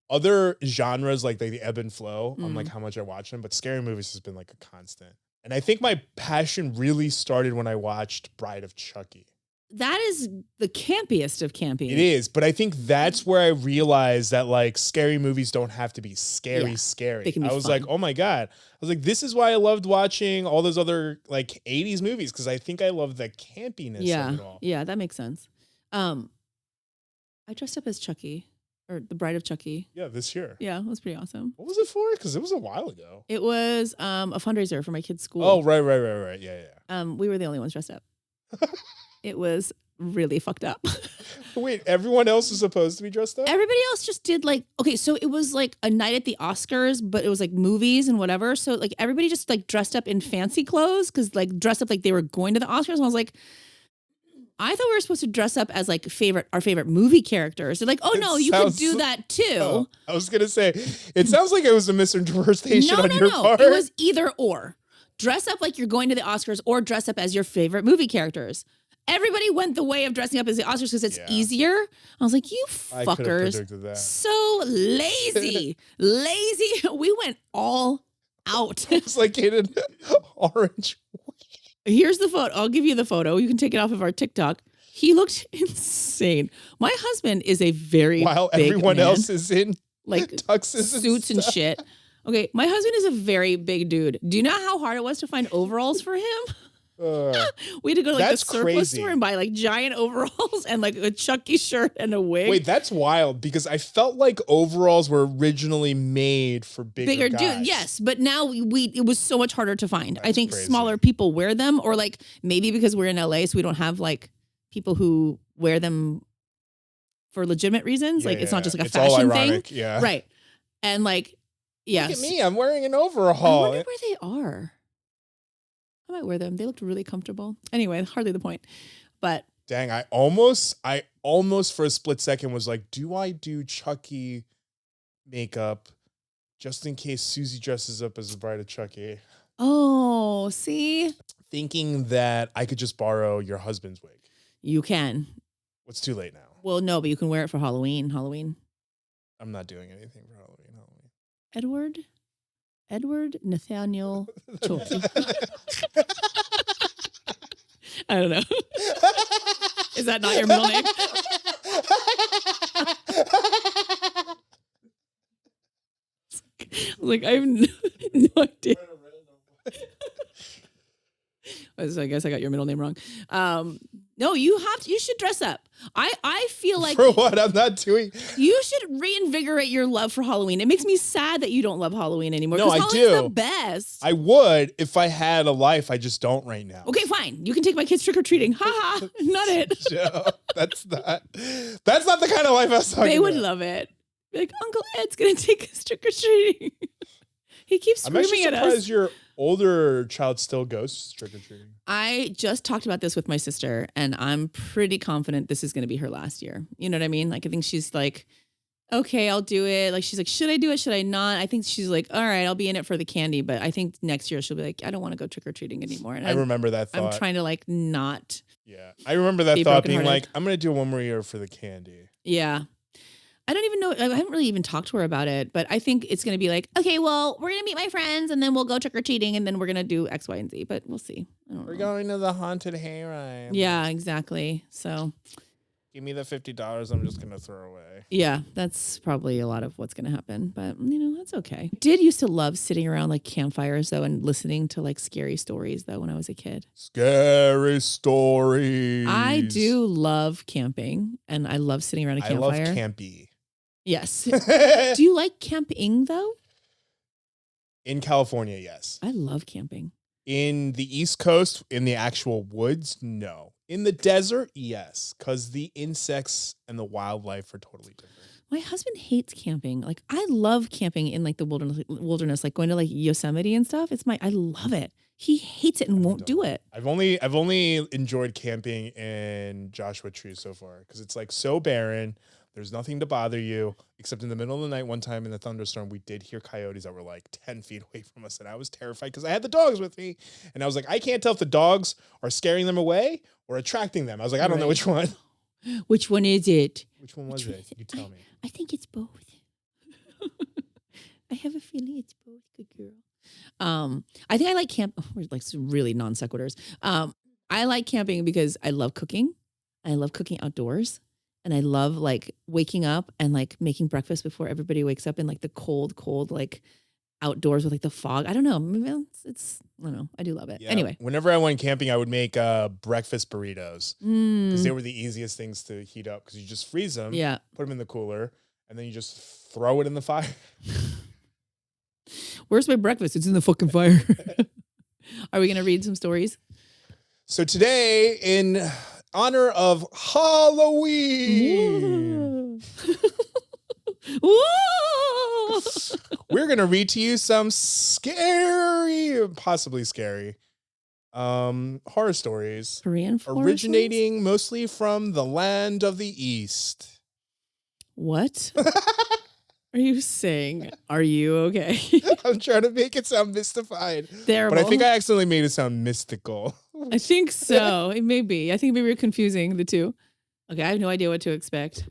other genres like the ebb and flow on like how much I watch them, but scary movies has been like a constant. And I think my passion really started when I watched Bride of Chucky. That is the campiest of campy. It is, but I think that's where I realized that like scary movies don't have to be scary. They can be I was fun. like, oh my God. I was like, this is why I loved watching all those other like 80s movies, because I think I love the campiness of it all. Yeah, that makes sense. I dressed up as Chucky, or the Bride of Chucky. Yeah, this year. Yeah, it was pretty awesome. What was it for? Because it was a while ago. It was a fundraiser for my kid's school. Oh, right. Yeah. We were the only ones dressed up. It was really fucked up. Wait, everyone else was supposed to be dressed up? Everybody else just did like, okay, so it was like a night at the Oscars, but it was like movies and whatever. So like everybody just like dressed up in fancy clothes because like dressed up like they were going to the Oscars. And I was like, I thought we were supposed to dress up as like our favorite movie characters. They're like, oh no, you could do that too. Oh, I was gonna say, it sounds like it was a misinterpretation on your part. It was either or. Dress up like you're going to the Oscars or dress up as your favorite movie characters. Everybody went the way of dressing up as the Oscars because it's easier. I was like, you fuckers. So lazy. Lazy. We went all out. It's like in an orange. Here's the photo. I'll give you the photo. You can take it off of our TikTok. He looked insane. My husband is a very while big everyone man, else is in like tuxes suits and shit. Okay, my husband is a very big dude. Do you know how hard it was to find overalls for him? We had to go to like the surplus store and buy like giant overalls and like a Chucky shirt and a wig. Wait, that's wild because I felt like overalls were originally made for bigger guys. Dudes. Yes, but now it was so much harder to find. That's I think crazy. Smaller people wear them, or like maybe because we're in LA, so we don't have like people who wear them for legitimate reasons. Like it's not just like a fashion thing. Yeah. Right. And like, yes. Look at me, I'm wearing an overall. I wonder where they are. I might wear them. They looked really comfortable. Anyway, hardly the point. But dang, I almost for a split second was like, do I do Chucky makeup just in case Susie dresses up as the Bride of Chucky? Oh, see? Thinking that I could just borrow your husband's wig. You can. What's too late now? Well, no, but you can wear it for Halloween. I'm not doing anything for Halloween. Edward Nathaniel Choi. I don't know. Is that not your middle name? So I guess I got your middle name wrong. No, you should dress up. I feel like for what? I'm not doing. You should reinvigorate your love for Halloween. It makes me sad that you don't love Halloween anymore. No, I Halloween's do. The best. I would if I had a life. I just don't right now. Okay, fine. You can take my kids trick or treating. Ha ha. Not it. No, that's not the kind of life I was talking They about. would love it. Be like, Uncle Ed's gonna take us trick or treating. He keeps screaming at us. I'm surprised your older child still goes trick or treating. I just talked about this with my sister, and I'm pretty confident this is going to be her last year. You know what I mean? Like, I think she's like, okay, I'll do it. Like, she's like, should I do it? Should I not? I think she's like, all right, I'll be in it for the candy. But I think next year she'll be like, I don't want to go trick or treating anymore. And I remember that thought. I'm trying to like not. Yeah, I remember that thought being like, I'm going to do one more year for the candy. Yeah. I don't even know. I haven't really even talked to her about it, but I think it's going to be like, okay, well, we're going to meet my friends and then we'll go trick or treating and then we're going to do X, Y, and Z, but we'll see. We're going to the haunted hayride. Yeah, exactly. So give me the $50 I'm just going to throw away. Yeah, that's probably a lot of what's going to happen, but that's okay. I did used to love sitting around like campfires though and listening to like scary stories though when I was a kid. Scary stories. I do love camping and I love sitting around a campfire. I love campy. Yes. Do you like camping though? In California, yes. I love camping. In the East Coast, in the actual woods, no. In the desert, yes, because the insects and the wildlife are totally different. My husband hates camping. Like I love camping in like the wilderness, like going to like Yosemite and stuff. I love it. He hates it and won't do it. I've only enjoyed camping in Joshua Tree so far because it's like so barren. There's nothing to bother you except in the middle of the night. One time in the thunderstorm, we did hear coyotes that were like 10 feet away from us. And I was terrified because I had the dogs with me. And I was like, I can't tell if the dogs are scaring them away or attracting them. I was like, I don't know which one. Which one is it? Which one was it? You tell me. I think it's both. I have a feeling it's both, good girl. I think I like camp. We're like some really non sequiturs. I like camping because I love cooking. I love cooking outdoors. And I love like waking up and like making breakfast before everybody wakes up in like the cold, like outdoors with like the fog. I don't know. Maybe it's I don't know. I do love it. Yeah. Anyway. Whenever I went camping, I would make breakfast burritos because they were the easiest things to heat up because you just freeze them, put them in the cooler, and then you just throw it in the fire. Where's my breakfast? It's in the fucking fire. Are we going to read some stories? So today in honor of Halloween, we're going to read to you some scary, possibly scary, horror stories. Korean originating mostly from the land of the East. What are you saying? Are you okay? I'm trying to make it sound mystified. Terrible. But I think I accidentally made it sound mystical. I think so. It may be. I think maybe we're confusing the two. Okay, I have no idea what to expect.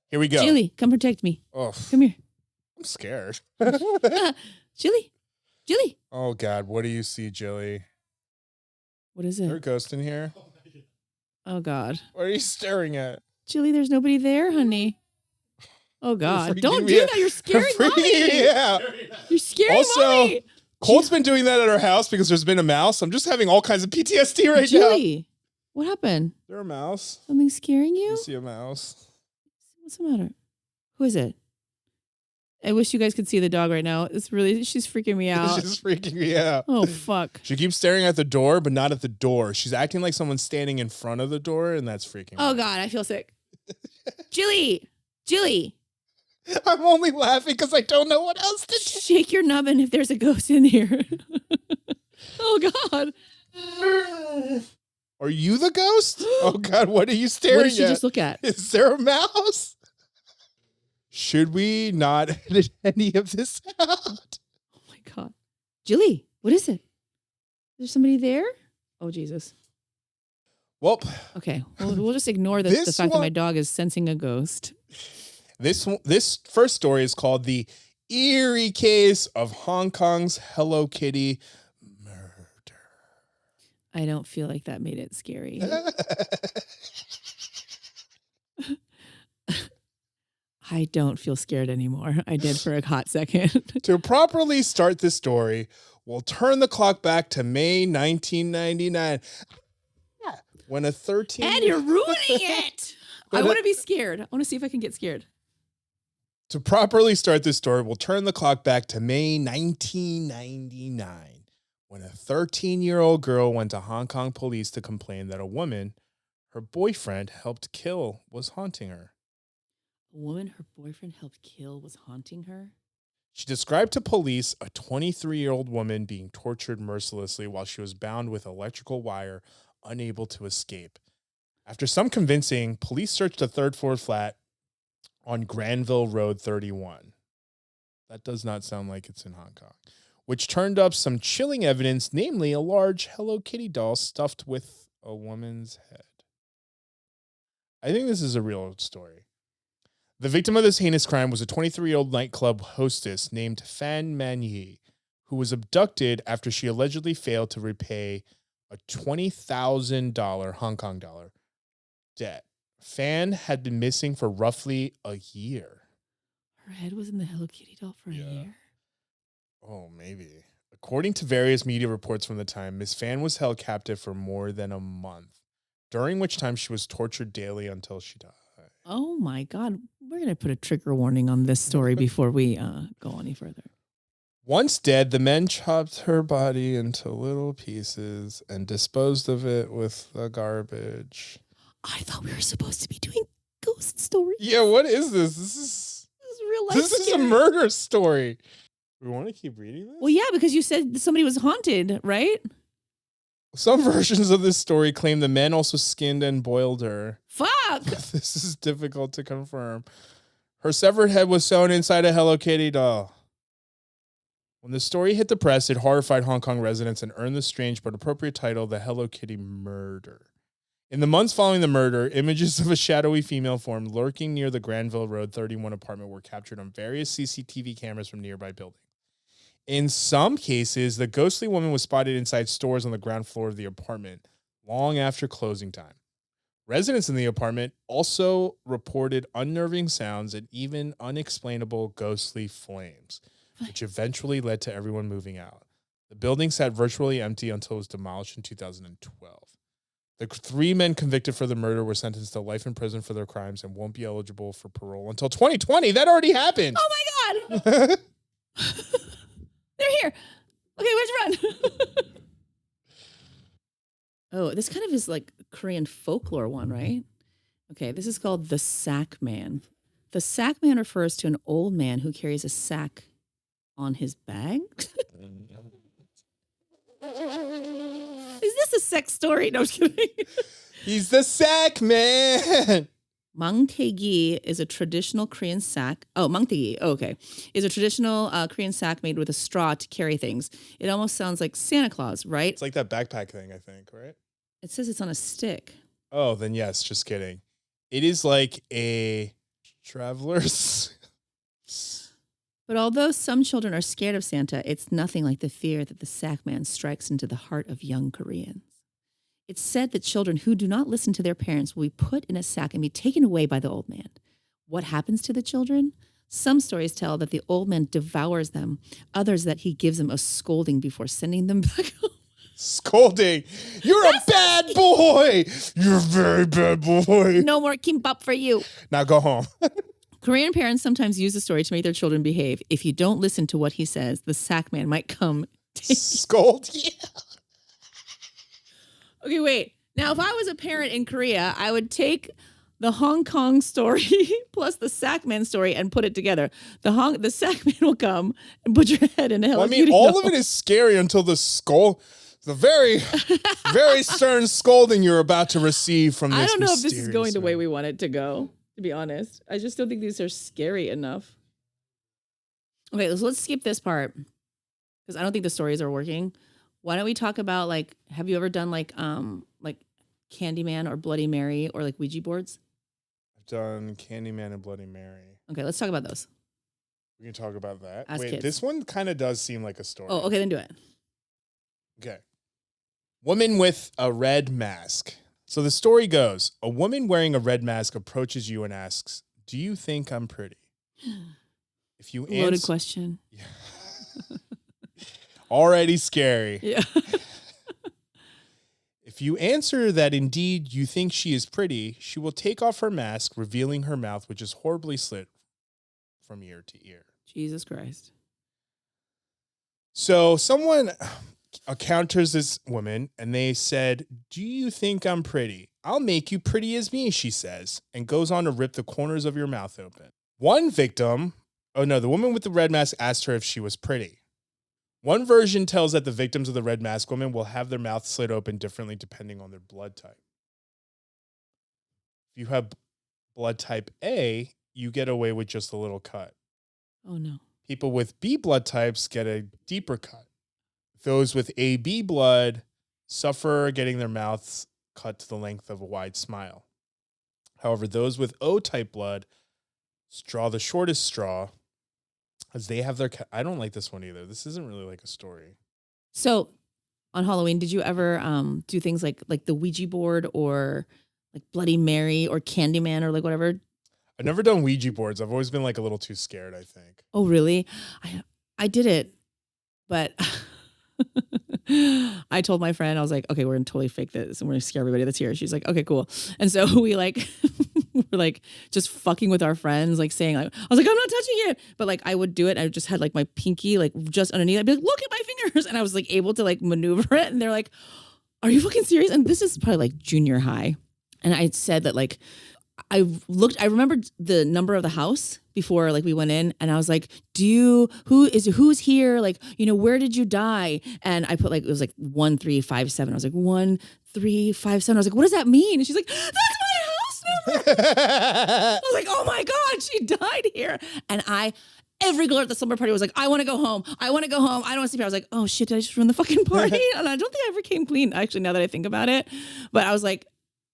Here we go. Jilly, come protect me. Oh, come here. I'm scared. Jilly. Oh, God. What do you see, Jilly? What is it? Is there a ghost in here? Oh, God. What are you staring at? Jilly, there's nobody there, honey. Oh, God. Don't do that. You're scaring Mommy. Yeah. You're scaring Mommy. Colt's been doing that at our house because there's been a mouse. I'm just having all kinds of PTSD right now. Jilly, what happened? Is there a mouse? Something scaring you? You see a mouse? What's the matter? Who is it? I wish you guys could see the dog right now. She's freaking me out. She's freaking me out. Oh, fuck. She keeps staring at the door, but not at the door. She's acting like someone's standing in front of the door, and that's freaking me out. Oh, God, I feel sick. Jilly. I'm only laughing because I don't know what else to do. Shake your nubbin if there's a ghost in here. Oh, God. Are you the ghost? Oh, God, what are you staring at? What did she just look at? Is there a mouse? Should we not edit any of this out? Oh, my God. Jilly, what is it? Is there somebody there? Oh, Jesus. Well. Okay, we'll just ignore the fact that my dog is sensing a ghost. This first story is called The Eerie Case of Hong Kong's Hello Kitty Murder. I don't feel like that made it scary. I don't feel scared anymore. I did for a hot second. To properly start this story, We'll turn the clock back to May 1999. When a 13... Ed, you're ruining it. I want to be scared. I want to see if I can get scared. To properly start this story, we'll turn the clock back to May 1999, when a 13-year-old girl went to Hong Kong police to complain that a woman her boyfriend helped kill was haunting her. A woman her boyfriend helped kill was haunting her? She described to police a 23-year-old woman being tortured mercilessly while she was bound with electrical wire, unable to escape. After some convincing, police searched a third-floor flat on Granville Road 31. That does not sound like it's in Hong Kong. Which turned up some chilling evidence, namely a large Hello Kitty doll stuffed with a woman's head. I think this is a real story. The victim of this heinous crime was a 23-year-old nightclub hostess named Fan Man-yi, who was abducted after she allegedly failed to repay a $20,000 Hong Kong dollar debt. Fan had been missing for roughly a year. Her head was in the Hello Kitty doll for a year? Oh, maybe. According to various media reports from the time, Miss Fan was held captive for more than a month, during which time she was tortured daily until she died. Oh my God. We're going to put a trigger warning on this story before we go any further. Once dead, the men chopped her body into little pieces and disposed of it with the garbage. I thought we were supposed to be doing ghost stories. Yeah, what is this? This is real life. This is a murder story. We want to keep reading this? Well, yeah, because you said somebody was haunted, right? Some versions of this story claim the men also skinned and boiled her. Fuck! This is difficult to confirm. Her severed head was sewn inside a Hello Kitty doll. When the story hit the press, it horrified Hong Kong residents and earned the strange but appropriate title, The Hello Kitty Murder. In the months following the murder, images of a shadowy female form lurking near the Granville Road 31 apartment were captured on various CCTV cameras from nearby buildings. In some cases, the ghostly woman was spotted inside stores on the ground floor of the apartment long after closing time. Residents in the apartment also reported unnerving sounds and even unexplainable ghostly flames, which eventually led to everyone moving out. The building sat virtually empty until it was demolished in 2012. The three men convicted for the murder were sentenced to life in prison for their crimes and won't be eligible for parole until 2020. That already happened. Oh my God. They're here. Okay, let's run. Oh, this kind of is like Korean folklore one, right? Okay, this is called the sack man. The sack man refers to an old man who carries a sack on his back. Is this a sex story? No, I'm just kidding. He's the sack man. Mangtaegi is a traditional Korean sack. Oh, mangtaegi. Oh, okay. Is a traditional Korean sack made with a straw to carry things. It almost sounds like Santa Claus, right? It's like that backpack thing, I think, right? It says it's on a stick. Oh, then yes, just kidding. It is like a traveler's. But although some children are scared of Santa, it's nothing like the fear that the sack man strikes into the heart of young Koreans. It's said that children who do not listen to their parents will be put in a sack and be taken away by the old man. What happens to the children? Some stories tell that the old man devours them, others that he gives them a scolding before sending them back home. Scolding. You're a bad boy. You're a very bad boy. No more kimbap for you. Now go home. Korean parents sometimes use the story to make their children behave. If you don't listen to what he says, the sack man might come. Scold? Yeah. Okay, wait. Now, if I was a parent in Korea, I would take the Hong Kong story plus the Sackman story and put it together. The Sackman will come and put your head in a Hello Kitty all doll. of it is scary until the very, very stern scolding you're about to receive from this. I don't know if this is going the way we want it to go, to be honest. I just don't think these are scary enough. Okay, so let's skip this part because I don't think the stories are working. Why don't we talk about, like, have you ever done like Candyman or Bloody Mary or like Ouija boards? I've done Candyman and Bloody Mary. Okay, let's talk about those. We can talk about that. As Wait, kids. This one kind of does seem like a story. Oh, okay, then do it. Okay. Woman with a red mask. So the story goes, a woman wearing a red mask approaches you and asks, "Do you think I'm pretty?" If you Loaded question. Yeah. Already scary. Yeah. If you answer that indeed you think she is pretty, she will take off her mask, revealing her mouth, which is horribly slit from ear to ear. Jesus Christ. So someone encounters this woman and they said, "Do you think I'm pretty? I'll make you pretty as me," she says, and goes on to rip the corners of your mouth open. The woman with the red mask asked her if she was pretty. One version tells that the victims of the red mask woman will have their mouth slit open differently depending on their blood type. If you have blood type A, you get away with just a little cut. Oh, no. People with B blood types get a deeper cut. Those with AB blood suffer getting their mouths cut to the length of a wide smile. However, those with O type blood draw the shortest straw, as they have their... I don't like this one either. This isn't really like a story. So on Halloween, did you ever do things like the Ouija board or like Bloody Mary or Candyman or like whatever? I've never done Ouija boards. I've always been like a little too scared, I think. Oh, really? I did it, but I told my friend, I was like, okay, we're going to totally fake this and we're going to scare everybody that's here. She's like, okay, cool. And so we like... we're like just fucking with our friends, like saying, like, I was like, I'm not touching it. But like, I would do it. I just had like my pinky, like just underneath. I'd be like, look at my fingers. And I was like able to like maneuver it. And they're like, are you fucking serious? And this is probably like junior high. And I said that like, I remembered the number of the house before like we went in, and I was like, who's here? Like, where did you die? And I put like, it was like 1357. I was like, 1357. I was like, what does that mean? And she's like, that's my house number. I was like, oh my God, she died here. And every girl at the slumber party was like, I want to go home. I want to go home. I don't want to sleep here. I was like, oh shit, did I just ruin the fucking party? And I don't think I ever came clean, actually, now that I think about it. But I was like,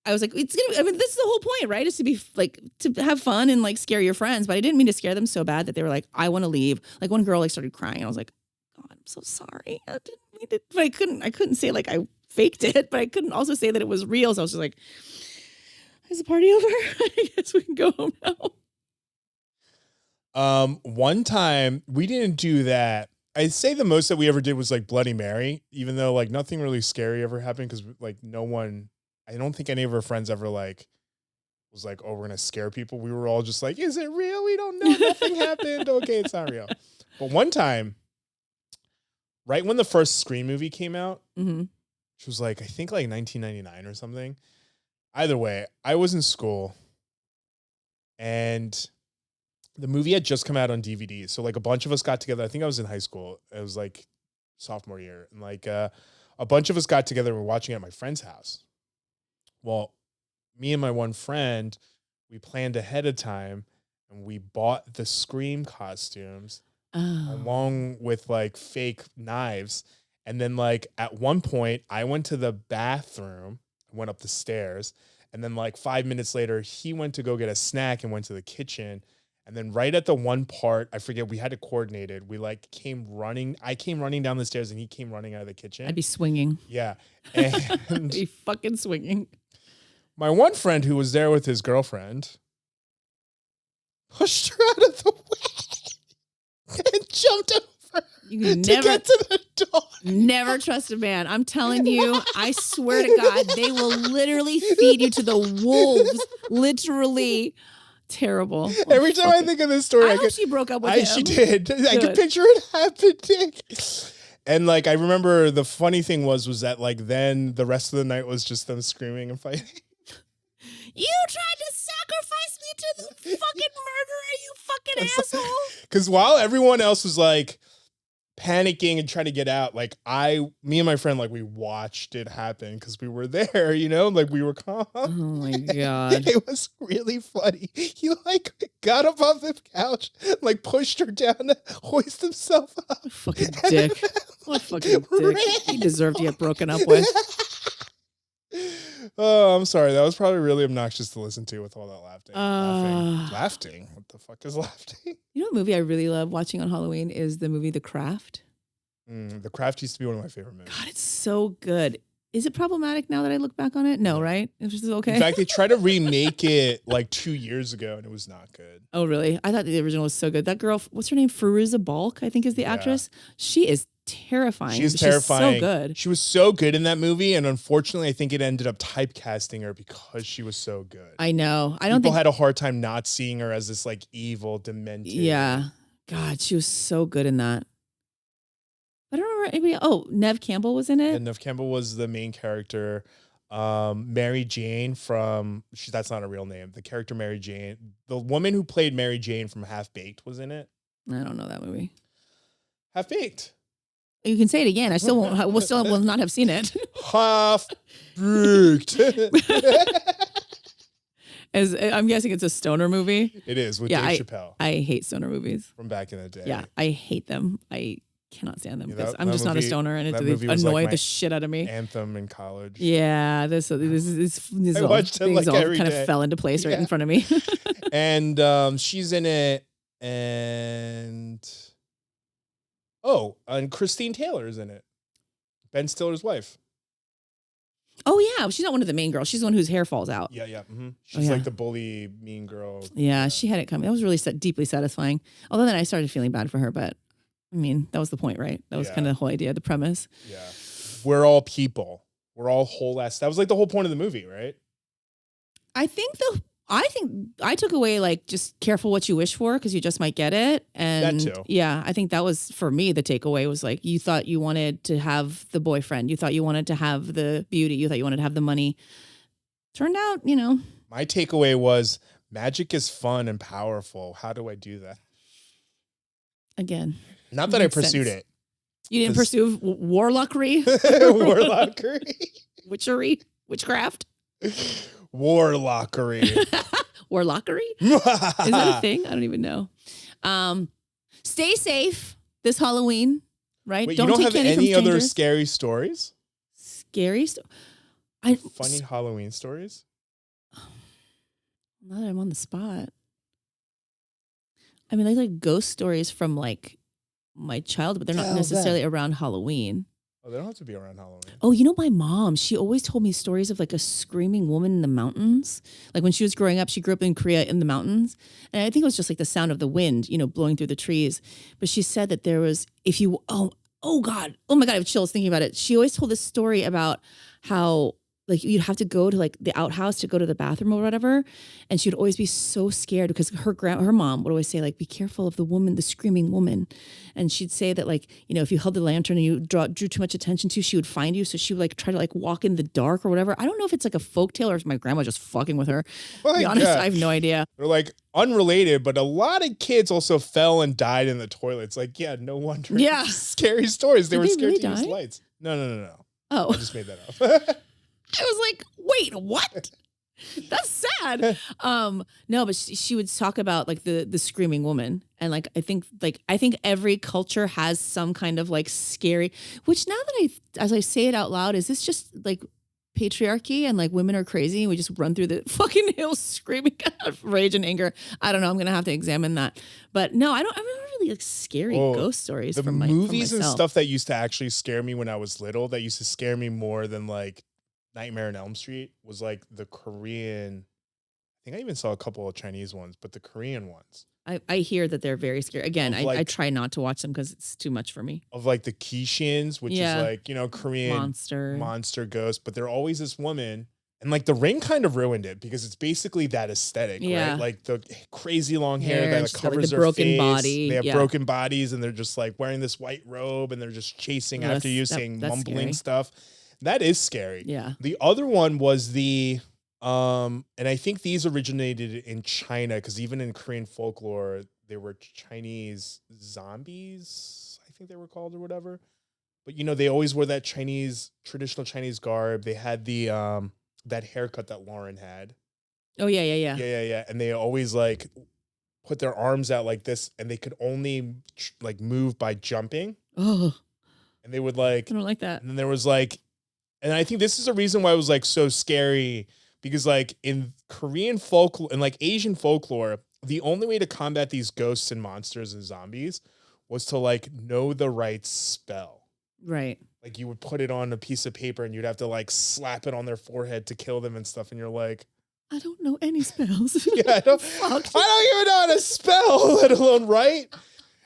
this is the whole point, right? Is to be like, to have fun and like scare your friends. But I didn't mean to scare them so bad that they were like, I want to leave. Like one girl like started crying. And I was like, God, I'm so sorry. I didn't mean to, but I couldn't say like I faked it, but I couldn't also say that it was real. So I was just like, is the party over? I guess we can go home now. One time we didn't do that. I'd say the most that we ever did was like Bloody Mary, even though like nothing really scary ever happened because like I don't think any of our friends ever like was like, oh, we're going to scare people. We were all just like, is it real? We don't know. Nothing happened. Okay, it's not real. But one time, right when the first Scream movie came out, which was like, I think like 1999 or something. Either way, I was in school and the movie had just come out on DVD. So like a bunch of us got together. I think I was in high school. It was like sophomore year. And like a bunch of us got together and were watching it at my friend's house. Well, me and my one friend, we planned ahead of time and we bought the Scream costumes along with like fake knives. And then like at one point I went to the bathroom, went up the stairs, and then like 5 minutes later, he went to go get a snack and went to the kitchen. And then right at the one part, I forget, we had it coordinated. We like I came running down the stairs and he came running out of the kitchen. I'd be swinging. Yeah. And I'd be fucking swinging. My one friend who was there with his girlfriend pushed her out of the way and jumped over to get to the door. Never trust a man. I'm telling you, I swear to God, they will literally feed you to the wolves. Literally. Terrible. Every time I think of this story, I hope she broke up with him. She did. Good. I could picture it happening. And like I remember the funny thing was that like then the rest of the night was just them screaming and fighting. You tried to sacrifice me to the fucking murderer, you fucking asshole. Because while everyone else was like panicking and trying to get out, like me and my friend, like we watched it happen because we were there, like we were calm. Oh my God. It was really funny. He like got up off the couch, like pushed her down to hoist himself up. Fucking dick. What fucking dick. He deserved to get broken up with. Oh, I'm sorry. That was probably really obnoxious to listen to with all that laughing. Laughing? What the fuck is laughing? You know what movie I really love watching on Halloween is the movie The Craft. The Craft used to be one of my favorite movies. God, it's so good. Is it problematic now that I look back on it? No, right? It's just okay. In fact, they tried to remake it like 2 years ago and it was not good. Oh, really? I thought the original was so good. That girl, what's her name? Fairuza Balk, I think is the actress. She is terrifying. She's terrifying. She's so good. She was so good in that movie, and unfortunately, I think it ended up typecasting her because she was so good. I know. People had a hard time not seeing her as this like evil, demented. Yeah. God, she was so good in that. I don't remember anybody. Oh, Neve Campbell was in it. And Neve Campbell was the main character. Mary Jane that's not a real name. The character Mary Jane, the woman who played Mary Jane from Half Baked was in it. I don't know that movie. Half Baked. You can say it again. I still won't. Will not have seen it. Half Baked. As I'm guessing, it's a stoner movie. It is with Dave Chappelle. I hate stoner movies from back in the day. Yeah, I hate them. I cannot stand them because I'm that just not a stoner, and they annoy the shit out of me. Anthem in college. Yeah, these things all kind of fell into place right in front of me. And she's in it, and Christine Taylor is in it. Ben Stiller's wife. Oh yeah, she's not one of the main girls. She's the one whose hair falls out. Yeah. Mm-hmm. She's like the bully, mean girl. Yeah, she had it coming. That was really deeply satisfying. Although then I started feeling bad for her, but I mean, that was the point, right? That was kind of the whole idea, the premise. Yeah. We're all people. We're all whole ass. That was like the whole point of the movie, right? I think I took away like just careful what you wish for because you just might get it. And that too. Yeah, I think that was for me the takeaway was like you thought you wanted to have the boyfriend, you thought you wanted to have the beauty, you thought you wanted to have the money. Turned out, My takeaway was magic is fun and powerful. How do I do that? Again. Not that I pursued it. You didn't pursue warlockery? Warlockery? Witchery? Witchcraft? Warlockery. Warlockery? Is that a thing? I don't even know. Stay safe this Halloween, right? Wait, you don't have any other scary stories? Scary funny Halloween stories? Now that I'm on the spot. I mean, like ghost stories from like my childhood, but they're not necessarily around Halloween. Oh, they don't have to be around Halloween. Oh, my mom, she always told me stories of like a screaming woman in the mountains. Like when she was growing up, she grew up in Korea in the mountains. And I think it was just like the sound of the wind, blowing through the trees. But she said that there was, oh my God, I have chills thinking about it. She always told this story about how like you'd have to go to like the outhouse to go to the bathroom or whatever. And she'd always be so scared because her mom would always say like, be careful of the screaming woman. And she'd say that like, if you held the lantern and you drew too much attention to, she would find you. So she would like try to like walk in the dark or whatever. I don't know if it's like a folktale or if my grandma just fucking with her. To be honest, I have no idea. They're like unrelated, but a lot of kids also fell and died in the toilets. Like, yeah, no wonder. Yeah. Scary stories. They were scared really to use lights. No. Oh. I just made that up. I was like, wait, what? That's sad. No, but she would talk about like the screaming woman. And like, I think every culture has some kind of like scary, which now that as I say it out loud, is this just like patriarchy and like women are crazy and we just run through the fucking hills screaming out of rage and anger? I don't know. I'm going to have to examine that. But no, I don't really like scary ghost stories the from movies from and stuff that used to actually scare me when I was little, that used to scare me more than like Nightmare on Elm Street, was like the Korean. I think I even saw a couple of Chinese ones, but the Korean ones. I hear that they're very scary. Again, I try not to watch them because it's too much for me. Of like the Kishins, which is like, Korean monster ghost, but they're always this woman. And like The Ring kind of ruined it because it's basically that aesthetic, right? Like the crazy long hair that covers their broken face. Body. They have broken bodies and they're just like wearing this white robe and they're just chasing after you, saying mumbling stuff. That is scary. Yeah. The other one was and I think these originated in China because even in Korean folklore, they were Chinese zombies, I think they were called or whatever. But they always wore that traditional Chinese garb. They had the that haircut that Lauren had. Oh yeah. Yeah. And they always like put their arms out like this, and they could only like move by jumping. Oh. And they would like. I don't like that. And then there was like. And I think this is a reason why it was like so scary, because like in Korean folklore and like Asian folklore, the only way to combat these ghosts and monsters and zombies was to like know the right spell. Right. Like you would put it on a piece of paper and you'd have to like slap it on their forehead to kill them and stuff. And you're like, I don't know any spells. Yeah, I don't even know how to spell, let alone write.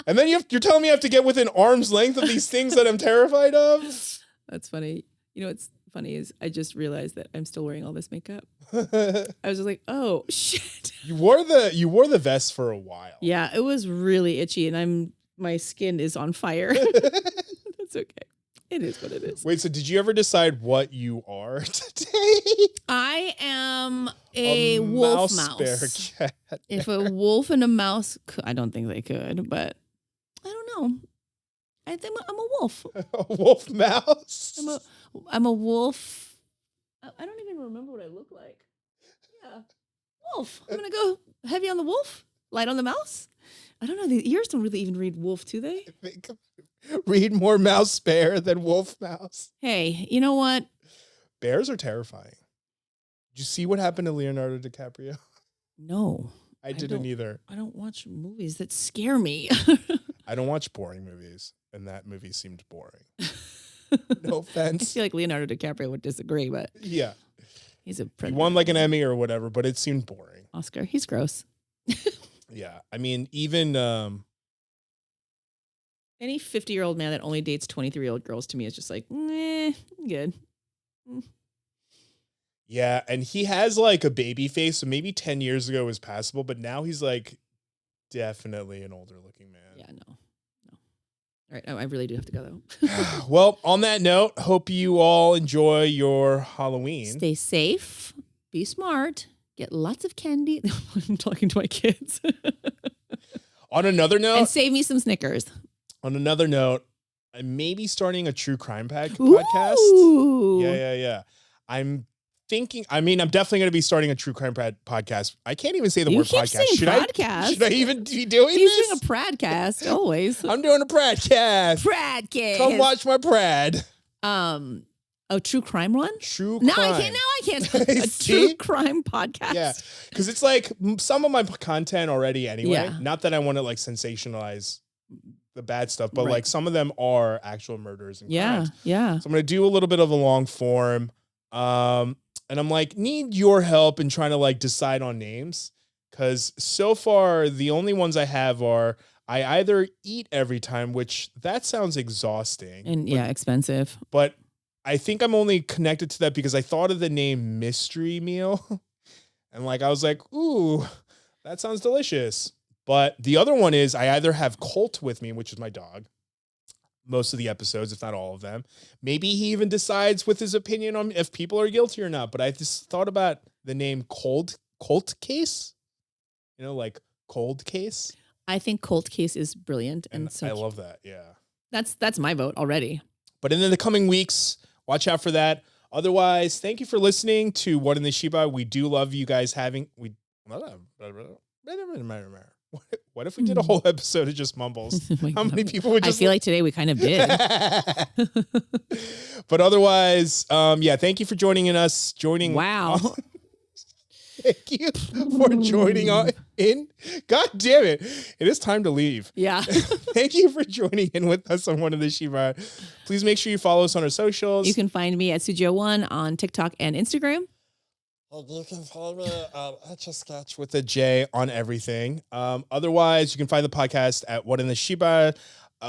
And then you're telling me I have to get within arm's length of these things that I'm terrified of? That's funny. You know what's funny is I just realized that I'm still wearing all this makeup. I was just like, oh shit. You wore the vest for a while. Yeah, it was really itchy, and my skin is on fire. That's okay. It is what it is. Wait, so did you ever decide what you are today? I am a wolf mouse. Bear cat. If a wolf and a mouse, I don't think they could, but I don't know. I think I'm a wolf. A wolf mouse. I'm a wolf. I don't even remember what I look like. Yeah, wolf. I'm gonna go heavy on the wolf, light on the mouse. I don't know. The ears don't really even read wolf, do they? I think read more mouse bear than wolf mouse. Hey, you know what? Bears are terrifying. Did you see what happened to Leonardo DiCaprio? No. I didn't either. I don't watch movies that scare me. I don't watch boring movies, and that movie seemed boring. No offense. I feel like Leonardo DiCaprio would disagree, but yeah, he's a he predator. won like an Emmy or whatever, but it seemed boring. Oscar, he's gross. Yeah, I mean, even any 50-year-old man that only dates 23-year-old girls to me is just like, good. Yeah, and he has like a baby face, so maybe 10 years ago was passable, but now he's like definitely an older looking man. Yeah, no. All right, I really do have to go though. Well, on that note, hope you all enjoy your Halloween. Stay safe, be smart, get lots of candy. I'm talking to my kids. On another note, and save me some Snickers. On another note, I may be starting a true crime podcast. Ooh. Yeah. I'm definitely going to be starting a true crime podcast. I can't even say the word podcast. Should I even be doing He's this? doing a pradcast always. I'm doing a pradcast. Pradcast. Come watch my prad. A true crime one? True crime. I can't. A true crime podcast. Yeah, because it's like some of my content already anyway. Yeah. Not that I want to like sensationalize the bad stuff, but like some of them are actual murders and crimes. Yeah. So I'm going to do a little bit of a long form. And I'm like, need your help in trying to like decide on names. Cause so far the only ones I have are I either eat every time, which that sounds exhausting. And expensive. But I think I'm only connected to that because I thought of the name Mystery Meal. And like, I was like, ooh, that sounds delicious. But the other one is I either have Colt with me, which is my dog, most of the episodes, if not all of them. Maybe he even decides with his opinion on if people are guilty or not. But I just thought about the name Colt Case, like Cold Case. I think Cold Case is brilliant. And so I love that. Yeah. That's my vote already. But in the coming weeks, watch out for that. Otherwise, thank you for listening to What in the Shibal. We do love you guys What if we did a whole episode of just mumbles? How many people would just... I feel like today we kind of did. But otherwise, thank you for joining us. Wow. Thank you for joining in. God damn it. It is time to leave. Yeah. Thank you for joining in with us on One of the Shibal. Please make sure you follow us on our socials. You can find me at Sujo1 on TikTok and Instagram. You can follow me at Sketch with a J on everything. Otherwise, you can find the podcast at What in the Shibal.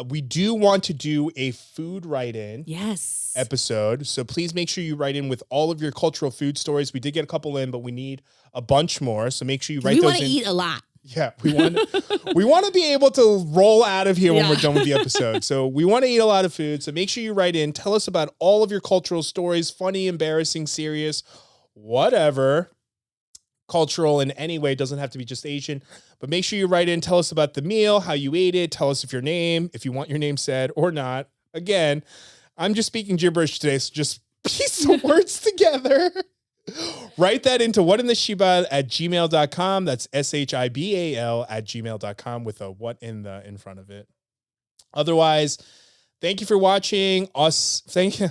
We do want to do a food write-in episode. So please make sure you write in with all of your cultural food stories. We did get a couple in, but we need a bunch more. So make sure you write those in. We want to eat a lot. Yeah, we want to be able to roll out of here when we're done with the episode. So we want to eat a lot of food. So make sure you write in. Tell us about all of your cultural stories, funny, embarrassing, serious, whatever, cultural in any way. It doesn't have to be just Asian, but make sure you write in. Tell us about the meal, how you ate it. Tell us if you want your name said or not. Again, I'm just speaking gibberish today, so just piece some words together. Write that into whatintheshibal@gmail.com. That's SHIBAL @gmail.com with a what in front of it. Otherwise, thank you for watching us. Thank you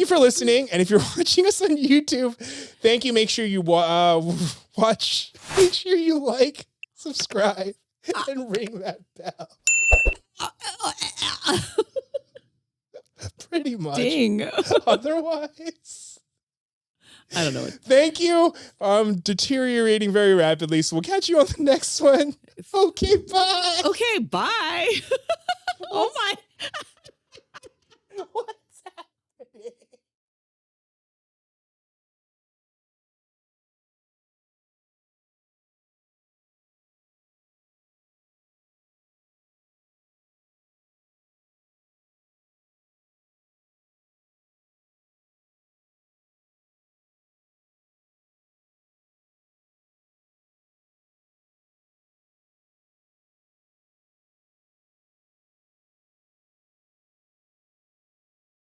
for listening. And if you're watching us on YouTube, thank you. Make sure you watch. Make sure you like, subscribe, and ring that bell. Pretty much. Ding. Otherwise, I don't know. Thank you. Deteriorating very rapidly. So we'll catch you on the next one. Okay, bye. Okay, bye. Oh my.